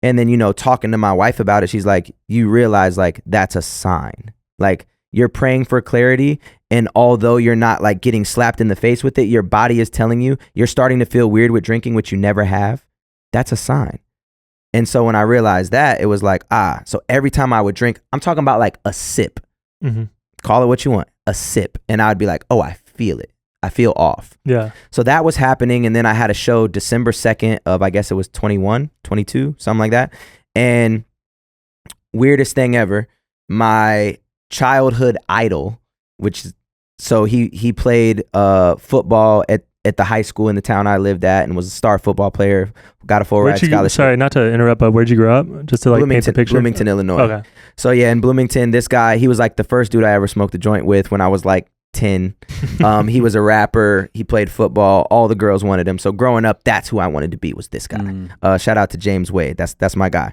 And then, you know, talking to my wife about it, she's like, you realize like that's a sign. Like you're praying for clarity. And although you're not like getting slapped in the face with it, your body is telling you you're starting to feel weird with drinking, which you never have. That's a sign. And so when I realized that, it was like, so every time I would drink, I'm talking about like a sip. Mm-hmm. Call it what you want, a sip. And I would be like, oh, I feel it. I feel off. Yeah. So that was happening. And then I had a show December 2nd of, I guess it was 21, 22, something like that. And weirdest thing ever, my childhood idol, which is, so he played football at the high school in the town I lived at and was a star football player, got a full ride scholarship. Sorry, not to interrupt, but where'd you grow up? Just to like paint the picture. Bloomington, Illinois. Okay. So yeah, in Bloomington, this guy, he was like the first dude I ever smoked a joint with when I was like 10. He was a rapper. He played football. All the girls wanted him. So growing up, that's who I wanted to be, was this guy. Shout out to James Wade. That's my guy.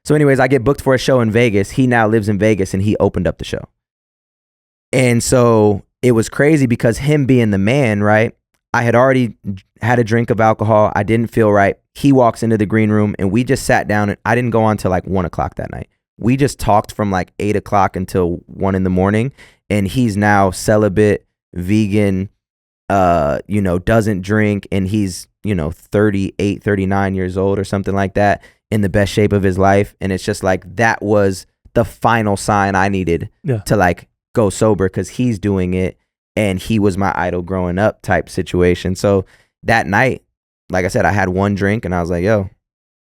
So anyways, I get booked for a show in Vegas. He now lives in Vegas and he opened up the show. And so it was crazy because him being the man, right? I had already had a drink of alcohol. I didn't feel right. He walks into the green room and we just sat down, and I didn't go on till like 1 o'clock that night. We just talked from like 8 o'clock until 1 in the morning. And he's now celibate, vegan, you know, doesn't drink. And he's, you know, 38, 39 years old or something like that, in the best shape of his life. And it's just like, that was the final sign I needed to like go sober, because he's doing it. And he was my idol growing up type situation. So that night, like I said, I had one drink and I was like, yo,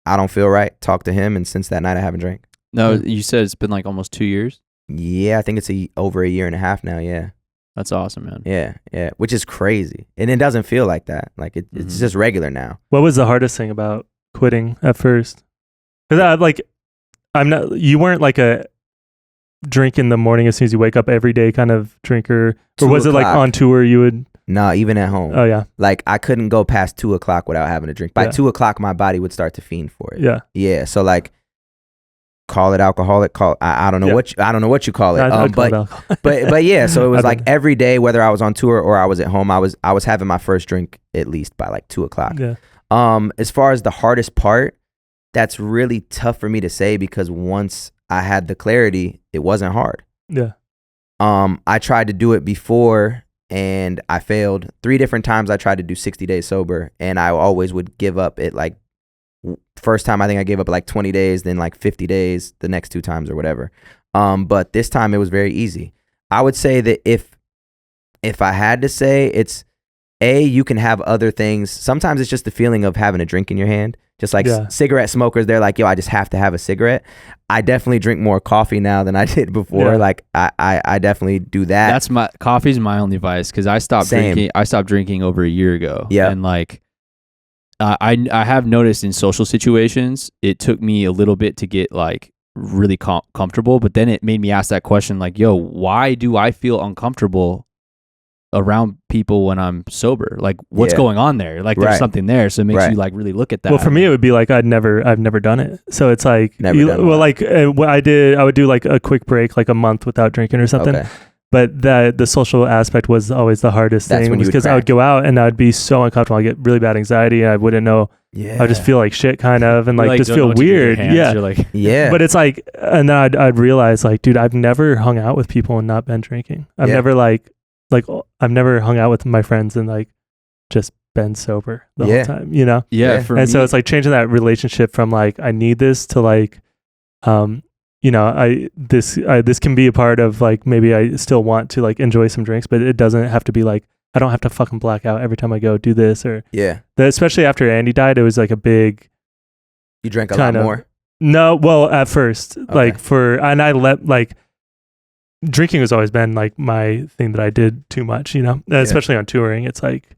I don't feel right. Talk to him. And since that night, I haven't drank. No, you said it's been like almost 2 years? Yeah, I think it's over a year and a half now. Yeah. That's awesome, man. Yeah. Which is crazy. And it doesn't feel like that. Like it's just regular now. What was the hardest thing about quitting at first? Because you weren't like a drink in the morning as soon as you wake up every day kind of drinker, or was it like on tour you would? No, even at home. Oh yeah. Like I couldn't go past 2 o'clock without having a drink. By 2 o'clock, my body would start to fiend for it. Yeah. So like, call it alcoholic. I don't know what you call it. But yeah. So it was like every day, whether I was on tour or I was at home, I was having my first drink at least by like 2 o'clock. Yeah. As far as the hardest part, that's really tough for me to say, because once I had the clarity, it wasn't hard. Yeah. I tried to do it before and I failed. 3 different times I tried to do 60 days sober, and I always would give up at like, first time I think I gave up like 20 days, then like 50 days the next 2 times or whatever. But this time it was very easy. I would say that if I had to say, it's you can have other things. Sometimes it's just the feeling of having a drink in your hand. Just like cigarette smokers, they're like, yo, I just have to have a cigarette. I definitely drink more coffee now than I did before. Yeah. Like I definitely do that. Coffee's my only vice, because I stopped drinking over a year ago. Yeah. And like I have noticed in social situations, it took me a little bit to get like really comfortable, but then it made me ask that question, like, yo, why do I feel uncomfortable around people when I'm sober? Like, what's going on there? Like, there's something there. So it makes you like really look at that. Well, for me, it would be like, I've never done it. So it's like, what I would do like a quick break, like a month without drinking or something. Okay. But the social aspect was always the hardest thing, because I would go out and I'd be so uncomfortable. I get really bad anxiety and I wouldn't know. Yeah. I would just feel like shit kind of, and like just feel weird. Yeah. You're like, yeah. But it's like, and then I'd realize like, dude, I've never hung out with people and not been drinking. I've never I've never hung out with my friends and like just been sober the whole time, you know? Yeah. So it's like changing that relationship from like, I need this to like, you know, this can be a part of like, maybe I still want to like enjoy some drinks, but it doesn't have to be like I don't have to fucking black out every time I go do this or Yeah. especially after Andy died, it was like a big You drank a lot kind of more? No, well, at first, and I let like drinking has always been like my thing that I did too much, you know, especially on touring. It's like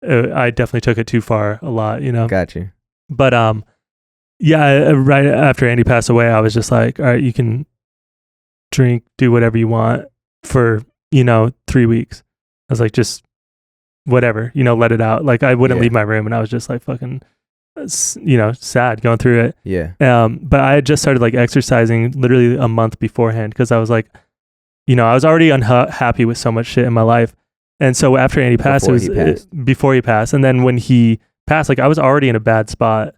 I definitely took it too far a lot, you know. Got you. But yeah, right after Andy passed away, I was just like, all right, you can drink, do whatever you want for 3 weeks. I was like, just whatever, let it out. Like I wouldn't leave my room, and I was just like fucking sad going through it. Yeah. But I had just started like exercising literally a month beforehand because I was like, I was already unhappy with so much shit in my life. And so after Andy passed, before he passed. And then when he passed, like I was already in a bad spot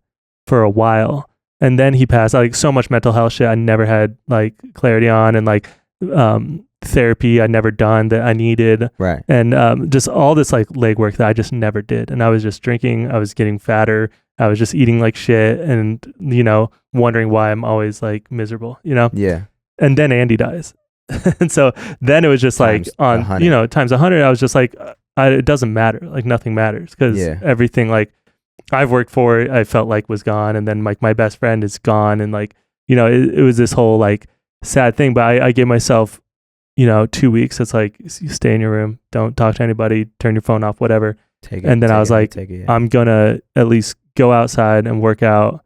for a while. And then he passed, like so much mental health shit I never had like clarity on, and like therapy I'd never done that I needed. Right. And just all this like legwork that I just never did. And I was just drinking, I was getting fatter, I was just eating like shit, and wondering why I'm always like miserable, Yeah. And then Andy dies. And so then it was just times like on 100. times 100. I was just like it doesn't matter, like nothing matters, because everything like I've worked for, I felt like was gone, and then like my best friend is gone, and like it was this whole like sad thing. But I gave myself 2 weeks. It's like, you stay in your room, don't talk to anybody, turn your phone off, whatever. And then I was like, I'm gonna at least go outside and work out,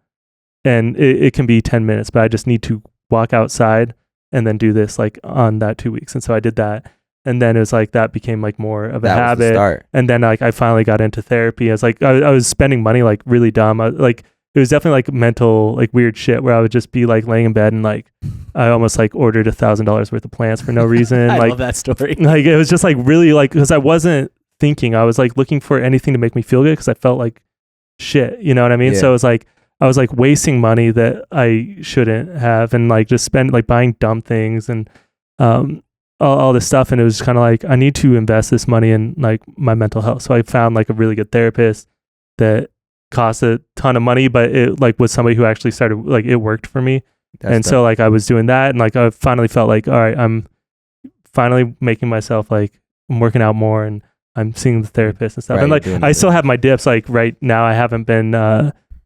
and it can be 10 minutes, but I just need to walk outside and then do this like on that 2 weeks. And so I did that, and then it was like that became like more of a habit. Was the start. And then like I finally got into therapy. I was like I was spending money like really dumb. Like it was definitely like mental like weird shit where I would just be like laying in bed and like I almost like ordered $1,000 worth of plants for no reason. I like, love that story. Like it was just like really like, because I wasn't thinking, I was like looking for anything to make me feel good because I felt like shit, you know what I mean? So it was like I was like wasting money that I shouldn't have, and like just spend like buying dumb things and all this stuff. And it was kind of like, I need to invest this money in like my mental health. So I found like a really good therapist that cost a ton of money, but it like was somebody who actually started, like it worked for me. So like I was doing that, and like I finally felt like, all right, I'm finally making myself like, I'm working out more, and I'm seeing the therapist and stuff. Right, and like I still have my dips. Like right now I haven't been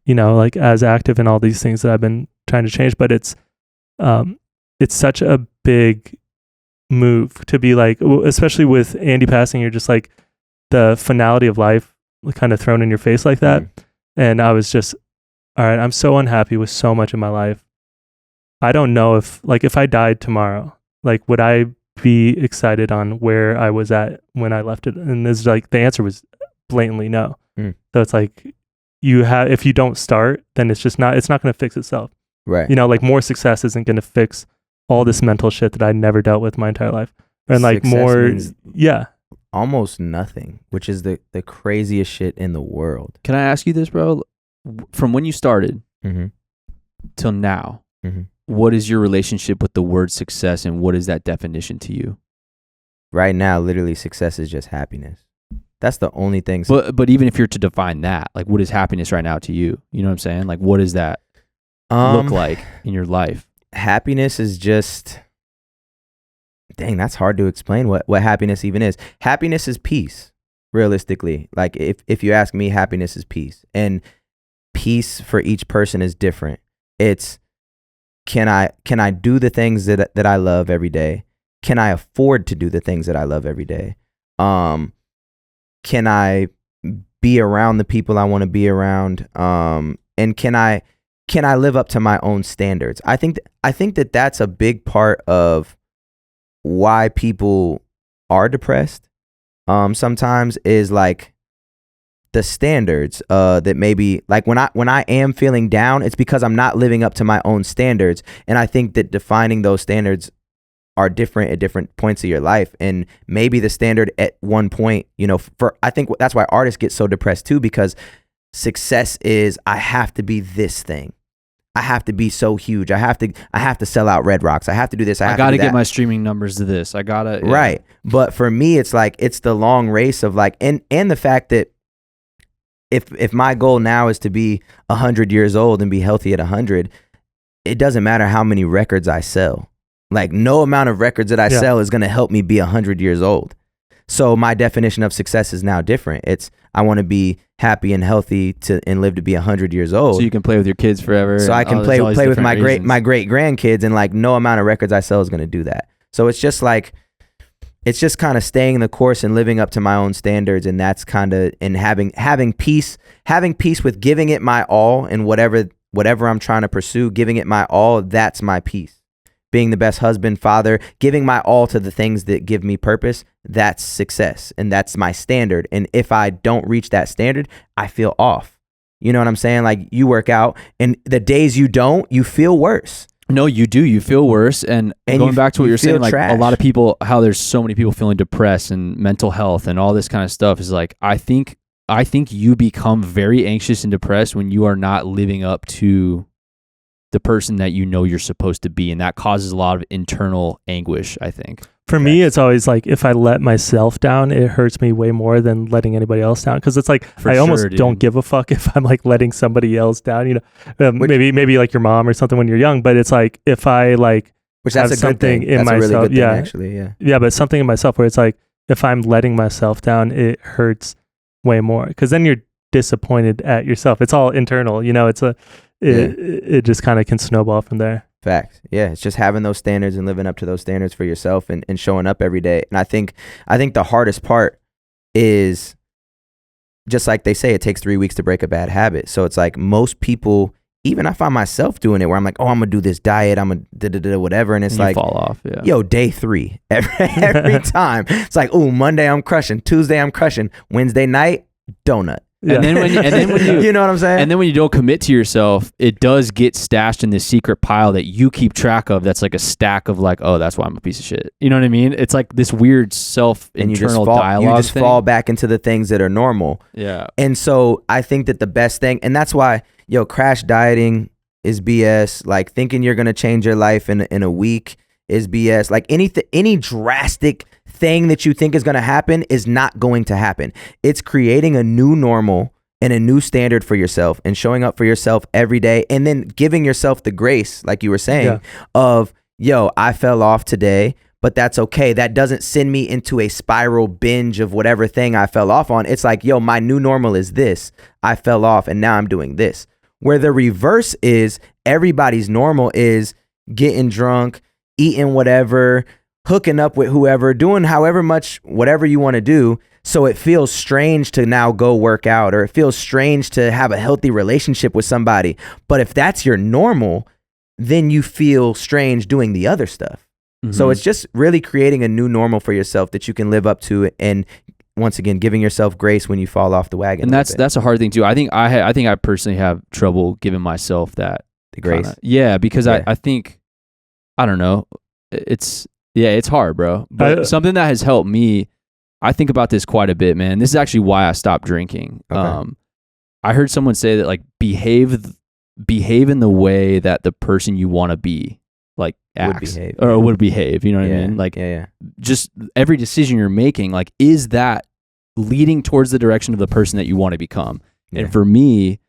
like as active in all these things that I've been trying to change, but it's such a big move to be like, especially with Andy passing, you're just like the finality of life kind of thrown in your face like that. And I was just, all right, I'm so unhappy with so much in my life. I don't know if I died tomorrow, like would I be excited on where I was at when I left it? And it's like the answer was blatantly no. So it's like, if you don't start, then it's not going to fix itself. Right. Like more success isn't going to fix all this mental shit that I never dealt with my entire life. And like success more, almost nothing, which is the craziest shit in the world. Can I ask you this, bro? From when you started till now, what is your relationship with the word success, and what is that definition to you? Right now, literally, success is just happiness. That's the only thing. But even if you're to define that, like, what is happiness right now to you? You know what I'm saying? Like, what does that look like in your life? Happiness is just, dang, that's hard to explain what happiness even is. Happiness is peace, realistically. Like, if you ask me, happiness is peace. And peace for each person is different. It's, can I do the things that I love every day? Can I afford to do the things that I love every day? Can I be around the people I want to be around? And can I live up to my own standards? I think that that's a big part of why people are depressed. Sometimes is like the standards that maybe like when I am feeling down, it's because I'm not living up to my own standards. And I think that defining those standards are different at different points of your life. And maybe the standard at one point, I think that's why artists get so depressed too, because success is, I have to be this thing. I have to be so huge. I have to sell out Red Rocks. I have to do this. I got to get my streaming numbers to this. I gotta. Yeah. Right. But for me, it's like, it's the long race of like, and the fact that if my goal now is to be 100 years old and be healthy at 100, it doesn't matter how many records I sell. Like no amount of records that I sell is going to help me be 100 years old. So my definition of success is now different. It's I want to be happy and healthy and live to be 100 years old. So you can play with your kids forever. So I can play with my great grandkids, and like no amount of records I sell is going to do that. So it's just like, it's just kind of staying the course and living up to my own standards, and that's kind of, and having peace with giving it my all, and whatever I'm trying to pursue, giving it my all. That's my peace. Being the best husband, father, giving my all to the things that give me purpose, that's success. And that's my standard. And if I don't reach that standard, I feel off. You know what I'm saying? Like, you work out, and the days you don't, you feel worse. No, you do. You feel worse. And going back to what you're saying, like a lot of people, how there's so many people feeling depressed and mental health and all this kind of stuff is like, I think you become very anxious and depressed when you are not living up to the person that you know you're supposed to be, and that causes a lot of internal anguish, I think. For me, it's always like, if I let myself down, it hurts me way more than letting anybody else down, because it's like I almost don't give a fuck if I'm like letting somebody else down, you know. Maybe like your mom or something when you're young, but it's like, if I like that's have something in myself, a really good thing, actually, yeah, but something in myself where it's like, if I'm letting myself down, it hurts way more, because then you're disappointed at yourself. It's all internal, you know. It just kind of can snowball from there. Facts. Yeah, it's just having those standards and living up to those standards for yourself, and showing up every day. And I think the hardest part is, just like they say, it takes 3 weeks to break a bad habit. So it's like, most people, even I find myself doing it, where I'm like, oh, I'm gonna do this diet, I'm gonna whatever, and it's like, fall off. Yeah. Yo, day 3 every time. It's like, oh, Monday I'm crushing, Tuesday I'm crushing, Wednesday night donut. Yeah. And then when you you know what I'm saying? And then when you don't commit to yourself, it does get stashed in this secret pile that you keep track of. That's like a stack of like, oh, that's why I'm a piece of shit. You know what I mean? It's like this weird internal dialogue. You just fall back into the things that are normal. Yeah. And so I think that the best thing, and that's why, crash dieting is BS. Like, thinking you're gonna change your life in a week is BS. Like, any drastic thing that you think is going to happen is not going to happen. It's creating a new normal and a new standard for yourself, and showing up for yourself every day, and then giving yourself the grace, like you were saying, of, I fell off today, but that's okay. That doesn't send me into a spiral binge of whatever thing I fell off on. It's like, my new normal is this. I fell off and now I'm doing this. Where the reverse is, everybody's normal is getting drunk, eating whatever, hooking up with whoever, doing however much, whatever you want to do. So it feels strange to now go work out, or it feels strange to have a healthy relationship with somebody. But if that's your normal, then you feel strange doing the other stuff. Mm-hmm. So it's just really creating a new normal for yourself that you can live up to, and once again, giving yourself grace when you fall off the wagon. And that's a hard thing too. I think I personally have trouble giving myself the grace. Because I think, I don't know, it's hard, bro. But something that has helped me, I think about this quite a bit, man. This is actually why I stopped drinking. Okay. I heard someone say that, like, behave in the way that the person you want to be, like, acts would behave. You know what I mean? Like, just every decision you're making, like, is that leading towards the direction of the person that you want to become? Yeah. And for me,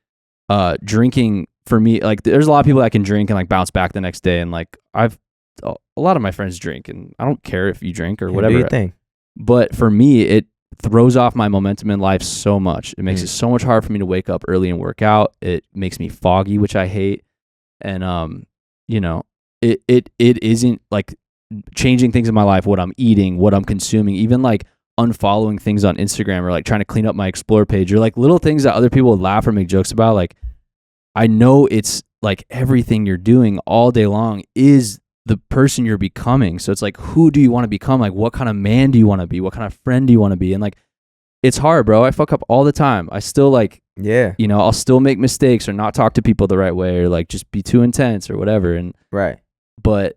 drinking, like, there's a lot of people that can drink and like bounce back the next day, and like a lot of my friends drink, and I don't care if you drink or whatever. Do your thing. But for me, it throws off my momentum in life so much. It makes it so much harder for me to wake up early and work out. It makes me foggy, which I hate. And it isn't like changing things in my life, what I'm eating, what I'm consuming, even like unfollowing things on Instagram, or like trying to clean up my explore page, or like little things that other people would laugh or make jokes about. Like, I know it's like everything you're doing all day long is the person you're becoming. So it's like, who do you want to become? Like, what kind of man do you want to be? What kind of friend do you want to be? And like, it's hard, bro. I fuck up all the time. I still like, I'll still make mistakes, or not talk to people the right way, or like just be too intense or whatever. And but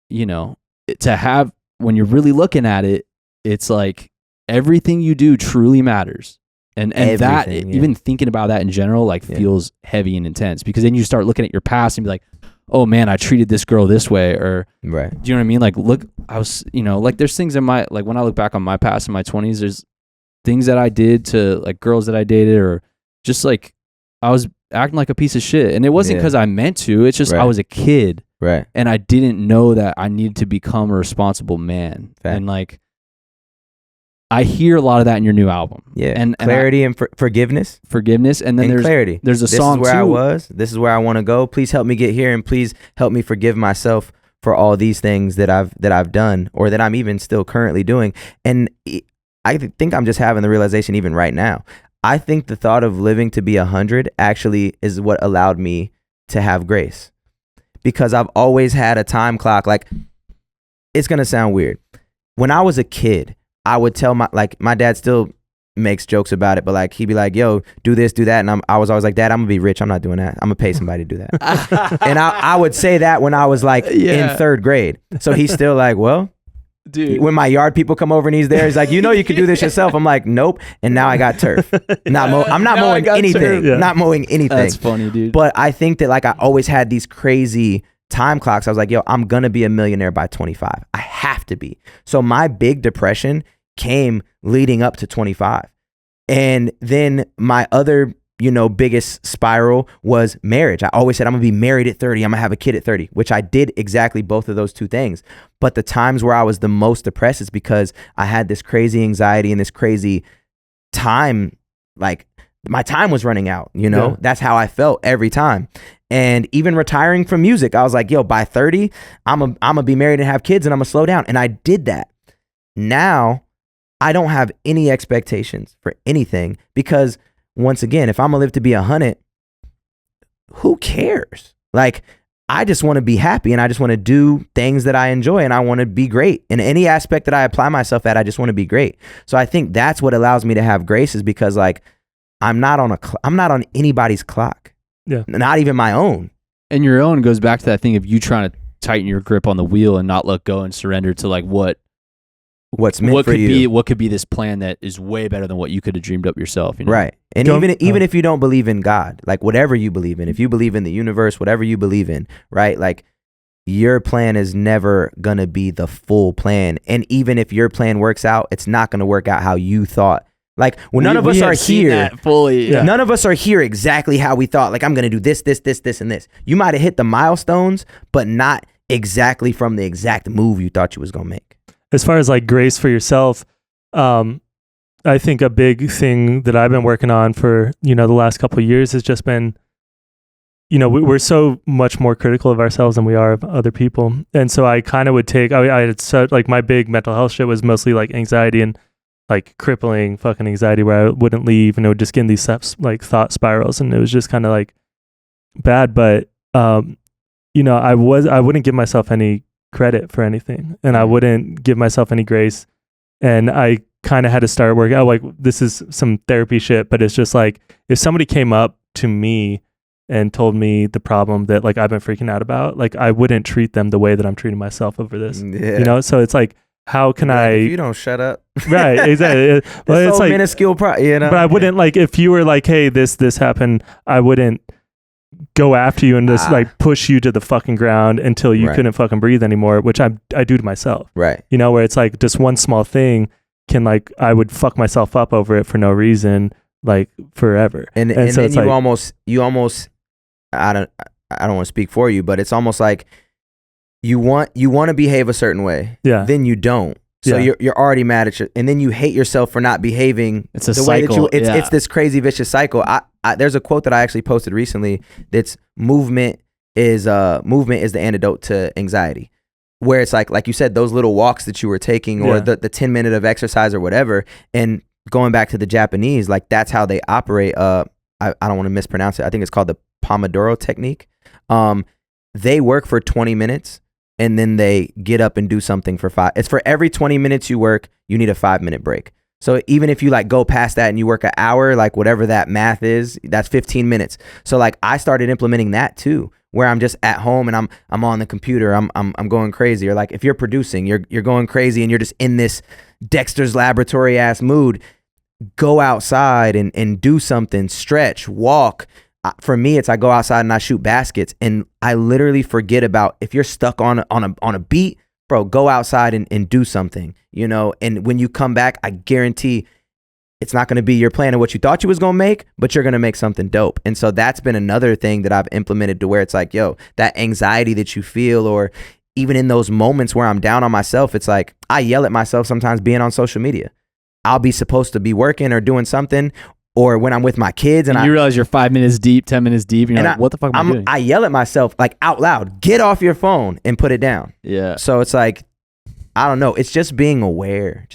to have, when you're really looking at it, it's like everything you do truly matters. And that, even thinking about that in general, like feels heavy and intense, because then you start looking at your past and be like, oh man, I treated this girl this way, or do you know what I mean? Like, look, I was, like, there's things in my, like, when I look back on my past in my 20s, there's things that I did to like girls that I dated, or just like I was acting like a piece of shit, and it wasn't because I meant to. It's just I was a kid, and I didn't know that I needed to become a responsible man. And like, I hear a lot of that in your new album. Yeah, and clarity and forgiveness. Forgiveness, and then And there's clarity. There's a This song is where too. I was. This is where I want to go. Please help me get here, and please help me forgive myself for all these things that I've done, or that I'm even still currently doing. And I think I'm just having the realization even right now. I think the thought of living to be 100 actually is what allowed me to have grace, because I've always had a time clock. Like, it's gonna sound weird. When I was a kid, I would tell my dad still makes jokes about it, but like he'd be like, yo, do this, do that. And I was always like, Dad, I'm gonna be rich. I'm not doing that. I'm gonna pay somebody to do that. And I would say that when I was like in 3rd grade. So he's still like, well, Dude. When my yard people come over and he's there, he's like, you know, you can do this yourself. I'm like, nope. And now I got turf. I'm not mowing anything. Yeah. Not mowing anything. That's funny, dude. But I think that like I always had these crazy time clocks. I was like, yo, I'm gonna be a millionaire by 25. I have to be. So my big depression came leading up to 25. And then my other, biggest spiral was marriage. I always said I'm gonna be married at 30. I'm gonna have a kid at 30, which I did exactly both of those two things. But the times where I was the most depressed is because I had this crazy anxiety and this crazy time, like my time was running out, Yeah. That's how I felt every time. And even retiring from music, I was like, yo, by 30, I'm gonna be married and have kids, and I'm gonna slow down. And I did that. Now I don't have any expectations for anything, because once again, if I'm gonna live to be 100, who cares? Like, I just want to be happy, and I just want to do things that I enjoy, and I want to be great in any aspect that I apply myself at. I just want to be great. So I think that's what allows me to have grace, is because like I'm not on anybody's clock. Yeah. Not even my own. And your own goes back to that thing of you trying to tighten your grip on the wheel and not let go and surrender to like what's meant what for could you. be what could be this plan that is way better than what you could have dreamed up yourself. Right. And Don't- even if you don't believe in God, like whatever you believe in, if you believe in the universe, whatever you believe in, right? Like your plan is never going to be the full plan. And even if your plan works out, it's not going to work out how you thought. Like none of us are here. Fully. Yeah. None of us are here exactly how we thought. Like, I'm going to do this, and this. You might have hit the milestones, but not exactly from the exact move you thought you was going to make. As far as like grace for yourself, I think a big thing that I've been working on for, the last couple of years has just been, we're so much more critical of ourselves than we are of other people. And so I kind of would I had such, like, my big mental health shit was mostly like anxiety and like crippling fucking anxiety where I wouldn't leave and it would just get in these like thought spirals, and it was just kind of like bad. But, I wouldn't give myself any credit for anything, and I wouldn't give myself any grace. And I kind of had to start working out, like, this is some therapy shit, but it's just like, if somebody came up to me and told me the problem that like I've been freaking out about, like I wouldn't treat them the way that I'm treating myself over this, Yeah. so it's like, how can If you don't shut up. right, exactly. Well, It's it's so like, minuscule, but I wouldn't, like, if you were like, hey, this happened, I wouldn't go after you and just like push you to the fucking ground until you Right. couldn't fucking breathe anymore, which I do to myself. Right. Where it's like just one small thing can, like, I would fuck myself up over it for no reason, like forever. And so then it's you like, almost I don't want to speak for you, but it's almost like you want to behave a certain way. yeah, Then you don't. So Yeah. you're already mad at you, and then you hate yourself for not behaving. It's a the way that cycle. it's this crazy vicious cycle. There's a quote that I actually posted recently that's movement is the antidote to anxiety. Where it's like you said, those little walks that you were taking, or Yeah. the 10 minute of exercise or whatever, and going back to the Japanese, like that's how they operate. I don't want to mispronounce it. I think it's called the Pomodoro technique. They work for 20 minutes and then they get up and do something for 5. It's for every 20 minutes you work, you need a 5-minute break. So even if you like go past that and you work an hour, like whatever that math is, that's 15 minutes. So like I started implementing that too, where I'm just at home and I'm on the computer, I'm going crazy. Or like if you're producing, you're going crazy and you're just in this Dexter's Laboratory ass mood, go outside and do something, stretch, walk. For me, it's I go outside and I shoot baskets, and I literally forget about if you're stuck on a beat, bro, go outside and do something, and when you come back, I guarantee it's not going to be your plan of what you thought you was going to make, but you're going to make something dope. And so that's been another thing that I've implemented, to where it's like, yo, that anxiety that you feel, or even in those moments where I'm down on myself, it's like I yell at myself sometimes being on social media. I'll be supposed to be working or doing something, or when I'm with my kids and you realize you're 5 minutes deep, 10 minutes deep, and you're like, what the fuck am I doing? I yell at myself like out loud, get off your phone and put it down. Yeah. So it's like, I don't know. It's just being aware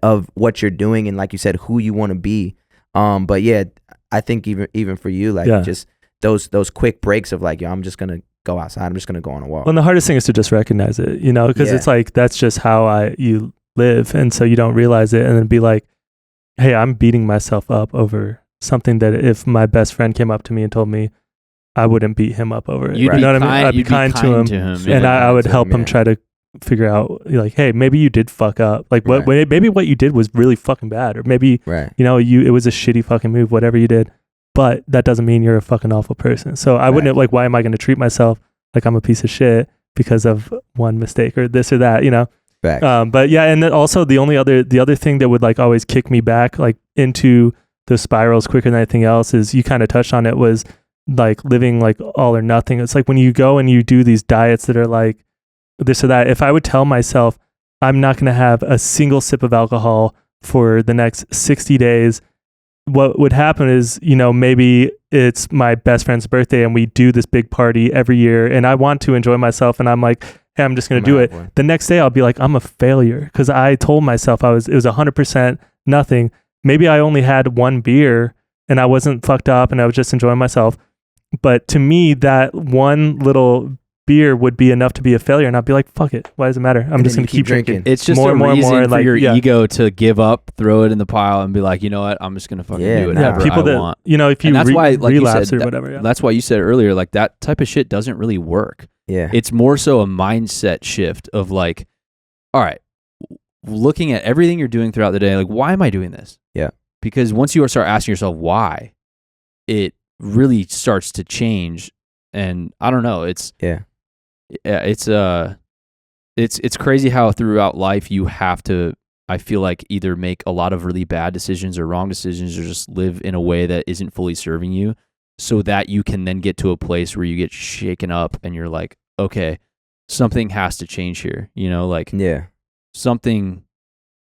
of what you're doing, and like you said, who you want to be. But yeah, I think even for you, like just those quick breaks of like, yo, I'm just gonna go outside. I'm just gonna go on a walk. Well, and the hardest thing is to just recognize it, you know, because it's like that's just how you live, and so you don't realize it, and then be like, hey, I'm beating myself up over something that if my best friend came up to me and told me, I wouldn't beat him up over it. You know what I mean? I'd be kind to him, and I would help him try to figure out, like, hey, maybe you did fuck up. Like, maybe what you did was really fucking bad, or maybe you know, it was a shitty fucking move, whatever you did. But that doesn't mean you're a fucking awful person. So I wouldn't like, why am I going to treat myself like I'm a piece of shit because of one mistake or this or that, you know? But yeah, and then also the other thing that would like always kick me back like into the spirals quicker than anything else is, you kind of touched on it, was like living like all or nothing. It's like when you go and you do these diets that are like this or that, if I would tell myself I'm not going to have a single sip of alcohol for the next 60 days, what would happen is, you know, maybe it's my best friend's birthday and we do this big party every year and I want to enjoy myself and I'm like, hey, I'm just going to do it. The next day I'll be like, I'm a failure because I told myself it was 100% nothing. Maybe I only had one beer and I wasn't fucked up and I was just enjoying myself. But to me, that one little beer would be enough to be a failure, and I'd be like, fuck it, why does it matter? I'm just gonna keep drinking. It's just more, a reason for your ego to give up, throw it in the pile, and be like, you know what, I'm just gonna fucking do it. Yeah, people that want. You know, if you that's why, like relapse said, or whatever. That's why you said earlier, like that type of shit doesn't really work. Yeah, it's more so a mindset shift of like, all right, looking at everything you're doing throughout the day, like, why am I doing this? Yeah, because once you start asking yourself why, it really starts to change. And I don't know, it's crazy how throughout life you have to, I feel like, either make a lot of really bad decisions or wrong decisions, or just live in a way that isn't fully serving you, so that you can then get to a place where you get shaken up and you're like, okay, something has to change here, you know, like something,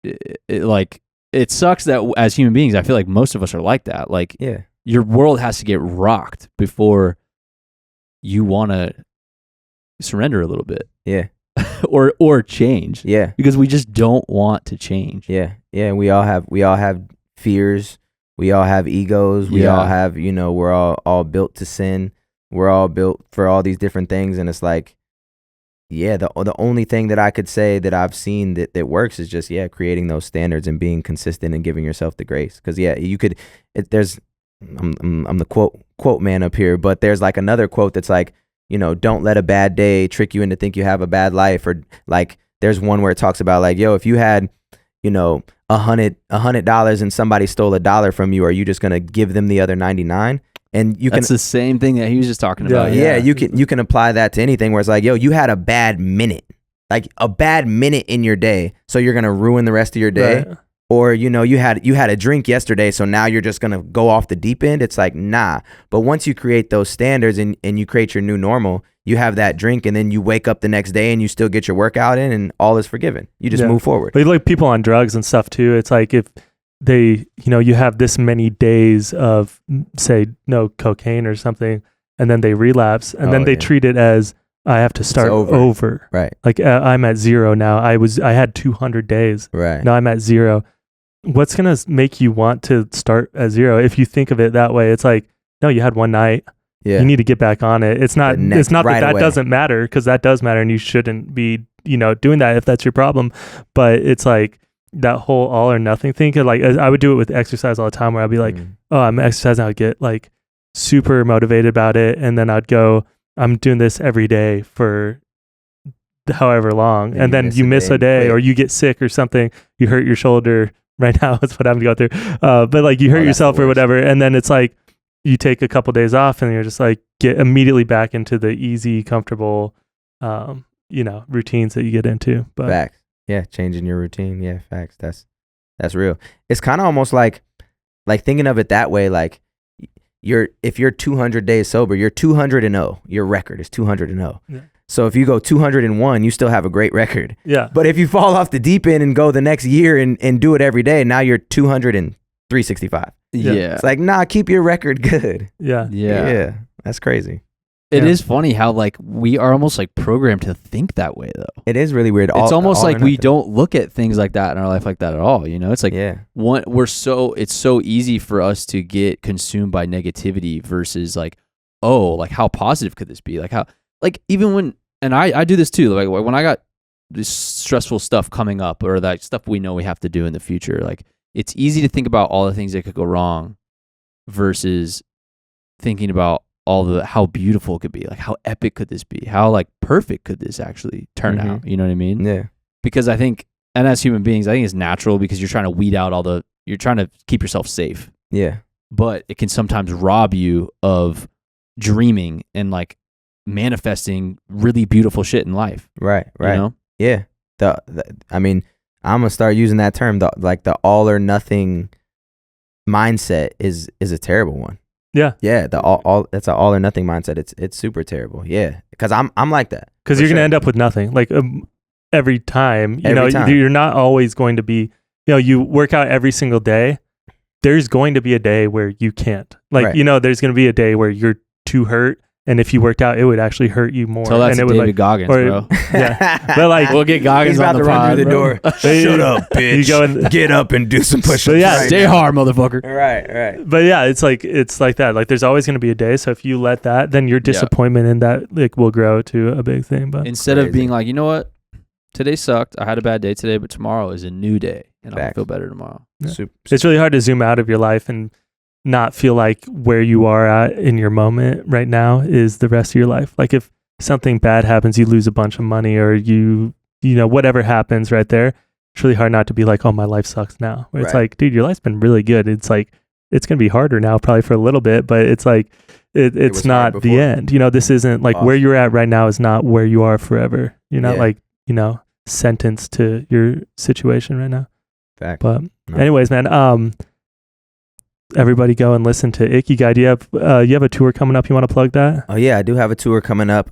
it sucks that as human beings, I feel like most of us are like that. Like, your world has to get rocked before you want to surrender a little bit. Yeah. or change. Yeah. Because we just don't want to change. Yeah. Yeah. We all have fears. We all have egos. We all have, you know, we're all built to sin. We're all built for all these different things. And it's like, the only thing that I could say that I've seen that works is just, creating those standards and being consistent and giving yourself the grace. Because you could, I'm the quote man up here, but there's like another quote that's like, you know, don't let a bad day trick you into think you have a bad life. Or like, there's one where it talks about like, yo, if you had, you know, $100 and somebody stole $1 from you, are you just gonna give them the other 99? And that's the same thing that he was just talking about. Yeah, you can apply that to anything where it's like, yo, you had a bad minute, like a bad minute in your day, so you're gonna ruin the rest of your day. Right. Or, you know, you had a drink yesterday, so now you're just going to go off the deep end. It's like, nah. But once you create those standards and you create your new normal, you have that drink and then you wake up the next day and you still get your workout in and all is forgiven. You just move forward. But like people on drugs and stuff too, it's like if they, you know, you have this many days of, say, no cocaine or something, and then they relapse and then they treat it as, I have to start over. Right. Like I'm at 0 now. I had 200 days. Right. Now I'm at 0. What's going to make you want to start at 0? If you think of it that way, it's like, no, you had one night. Yeah. You need to get back on it. It's not that doesn't matter, because that does matter and you shouldn't be, you know, doing that if that's your problem. But it's like that whole all or nothing thing. Like I would do it with exercise all the time, where I'd be like, oh, I'm exercising. I'd get like super motivated about it. And then I'd go, I'm doing this every day for however long. And then you miss a day or you get sick or something. You hurt your shoulder. Right now, that's what I'm going through. But like you hurt yourself or whatever. And then it's like you take a couple days off and you're just like get immediately back into the easy, comfortable, you know, routines that you get into. But facts. Yeah. Changing your routine. Yeah. Facts. That's real. It's kind of almost like thinking of it that way. Like if you're 200 days sober, you're 200-0. Your record is 200-0. Yeah. So if you go 201, you still have a great record. Yeah. But if you fall off the deep end and go the next year and do it every day, now you're 200 and 365. Yeah. It's like, nah, keep your record good. Yeah. Yeah. That's crazy. It Yeah. is funny how like we are almost like programmed to think that way though. It is really weird. It's almost all or like we nothing. don't look at things like that in our life like that at all. You know, it's like Yeah. it's so easy for us to get consumed by negativity versus like, oh, like how positive could this be? Like how, like even when, and I do this too. Like when I got this stressful stuff coming up or that stuff we know we have to do in the future, like it's easy to think about all the things that could go wrong versus thinking about all the how beautiful it could be, like how epic could this be, how like perfect could this actually turn Mhm. out, you know what I mean? Yeah. Because I think, and as human beings, I think it's natural because you're trying to weed out you're trying to keep yourself safe, Yeah. but it can sometimes rob you of dreaming and like manifesting really beautiful shit in life. Right. Right. You know? Yeah. I mean, I'm gonna start using that term. The all or nothing mindset is a terrible one. Yeah. Yeah. That's an all or nothing mindset. It's super terrible. Yeah. Because I'm like that. Because For you're going to sure. end up with nothing. Like every time, you Every know, time. you're not always going to be, you know, you work out every single day. There's going to be a day where you can't. Like, Right. you know, there's going to be a day where you're too hurt. And if you worked out, it would actually hurt you more. So that's and it David would like, Goggins, or- bro. Yeah. But like, We'll get Goggins He's about on the to run pod, through the bro. door. Shut up, bitch. You go in- Get up and do some push-ups. But yeah, right Stay now. hard, motherfucker. Right. but yeah, it's like that. Like there's always going to be a day. So if you let that, then your disappointment in that like will grow to a big thing. But Instead of Crazy. being like, you know what, today sucked. I had a bad day today, but tomorrow is a new day, and I'll Facts. feel better tomorrow. Yeah. Super, it's really hard to zoom out of your life and not feel like where you are at in your moment right now is the rest of your life. Like if something bad happens, you lose a bunch of money or you know, whatever happens right there, it's really hard not to be like, oh, my life sucks now. Where it's Right. like, dude, your life's been really good. It's like, it's going to be harder now probably for a little bit, but it's like, it's was hard not the before. end. You know, this isn't like where you're at right now is not where you are forever. You're not Yeah. like, you know, sentenced to your situation right now. Fact. But No. anyways, man, everybody go and listen to Ikigai. Do you have a tour coming up? You want to plug that? Oh yeah, I do have a tour coming up,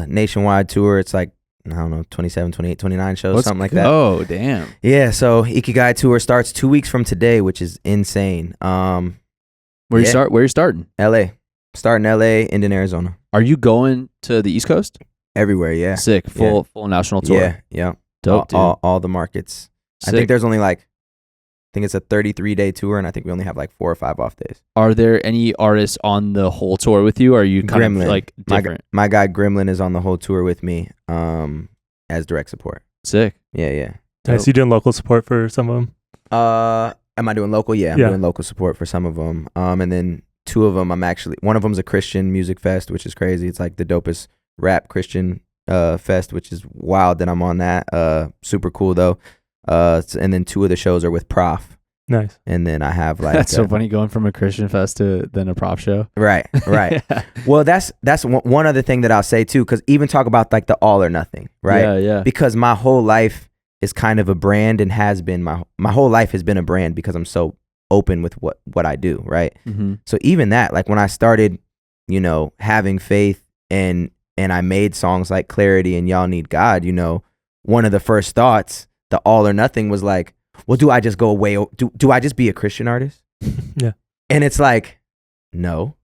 nationwide tour. It's like, I don't know, 27, 28, 29 shows, something like that. Oh, damn. Yeah, so Ikigai tour starts 2 weeks from today, which is insane. Where you Yeah. start? Where you starting? LA. Starting LA, and in Arizona. Are you going to the East Coast? Everywhere, yeah. Sick. Full national tour. Yeah. Dope, dude. All the markets. I think Sick. there's only like, I think it's a 33-day tour, and I think we only have like 4 or 5 off days. Are there any artists on the whole tour with you? Or are you kind Gremlin. of like different? My guy Gremlin is on the whole tour with me, as direct support. Sick. Yeah. Nice. You doing local support for some of them? Am I doing local? Yeah, I'm Yeah. doing local support for some of them. And then 2 of them, one of them's a Christian music fest, which is crazy. It's like the dopest rap Christian fest, which is wild that I'm on that. Super cool though. And then 2 of the shows are with Prof. Nice. And then I have like That's so funny going from a Christian fest to then a prop show. Right. Well, that's one other thing that I'll say too, because even talk about like the all or nothing, right? Yeah. Because my whole life is kind of a brand and has been my whole life has been a brand because I'm so open with what I do, right? Mm-hmm. So even that, like when I started, you know, having faith and I made songs like Clarity and Y'all Need God, you know, one of the first thoughts, the all or nothing was like, well, do I just go away? Do I just be a Christian artist? Yeah. And it's like, no,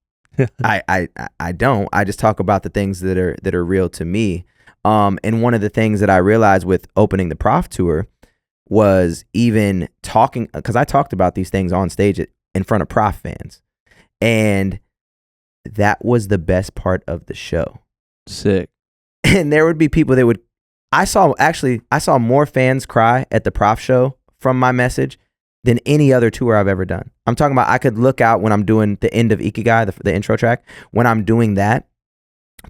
I don't. I just talk about the things that are real to me. And one of the things that I realized with opening the Prof tour was even talking, because I talked about these things on stage in front of Prof fans, and that was the best part of the show. Sick. And there would be people that would. I saw more fans cry at the Prof show from my message than any other tour I've ever done. I'm talking about, I could look out when I'm doing the end of Ikigai, the intro track, when I'm doing that,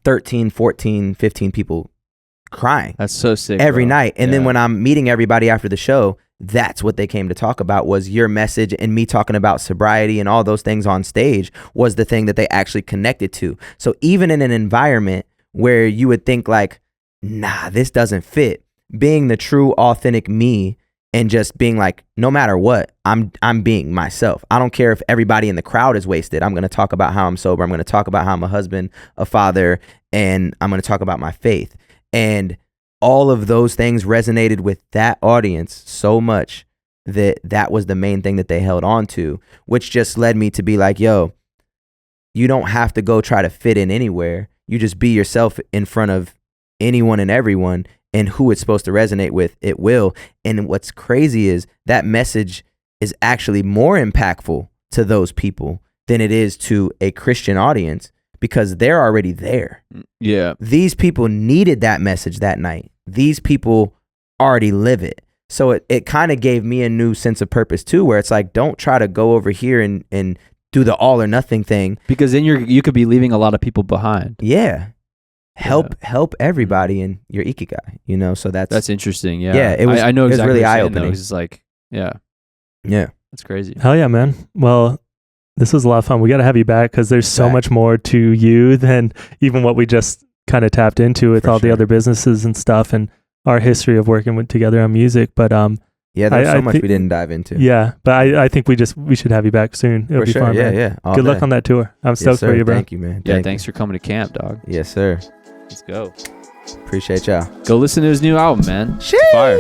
13, 14, 15 people crying That's so sick. every bro. night. And then Yeah. when I'm meeting everybody after the show, that's what they came to talk about, was your message, and me talking about sobriety and all those things on stage was the thing that they actually connected to. So even in an environment where you would think like, nah, this doesn't fit, being the true authentic me and just being like, no matter what, I'm being myself. I don't care if everybody in the crowd is wasted. I'm going to talk about how I'm sober. I'm going to talk about how I'm a husband, a father, and I'm going to talk about my faith. And all of those things resonated with that audience so much that was the main thing that they held on to, which just led me to be like, yo, you don't have to go try to fit in anywhere. You just be yourself in front of anyone and everyone, and who it's supposed to resonate with, it will. And what's crazy is that message is actually more impactful to those people than it is to a Christian audience, because they're already there. Yeah. These people needed that message that night. These people already live it. So it kind of gave me a new sense of purpose too, where it's like, don't try to go over here and do the all or nothing thing. Because then you could be leaving a lot of people behind. Yeah. Help everybody in your Ikigai, you know? So that's interesting. Yeah. Yeah, it was, I know it was exactly really what you're saying, eye-opening. though. It's just like, yeah. Yeah. That's crazy. Hell yeah, man. Well, this was a lot of fun. We got to have you back because there's so Back. much more to you than even what we just kind of tapped into with For all the sure. other businesses and stuff and our history of working together on music. But Yeah, there's I so much thi- we didn't dive into. yeah, but I think we should have you back soon. It'll For be sure. fun, Yeah, man. yeah. All Good luck day. on that tour. I'm Yes, stoked sir. for you, bro. Thank you, man. Yeah, Thank thanks for coming to camp, dog. you. Yes, sir. Let's go. Appreciate y'all. Go listen to his new album, man. Sheesh. Fire.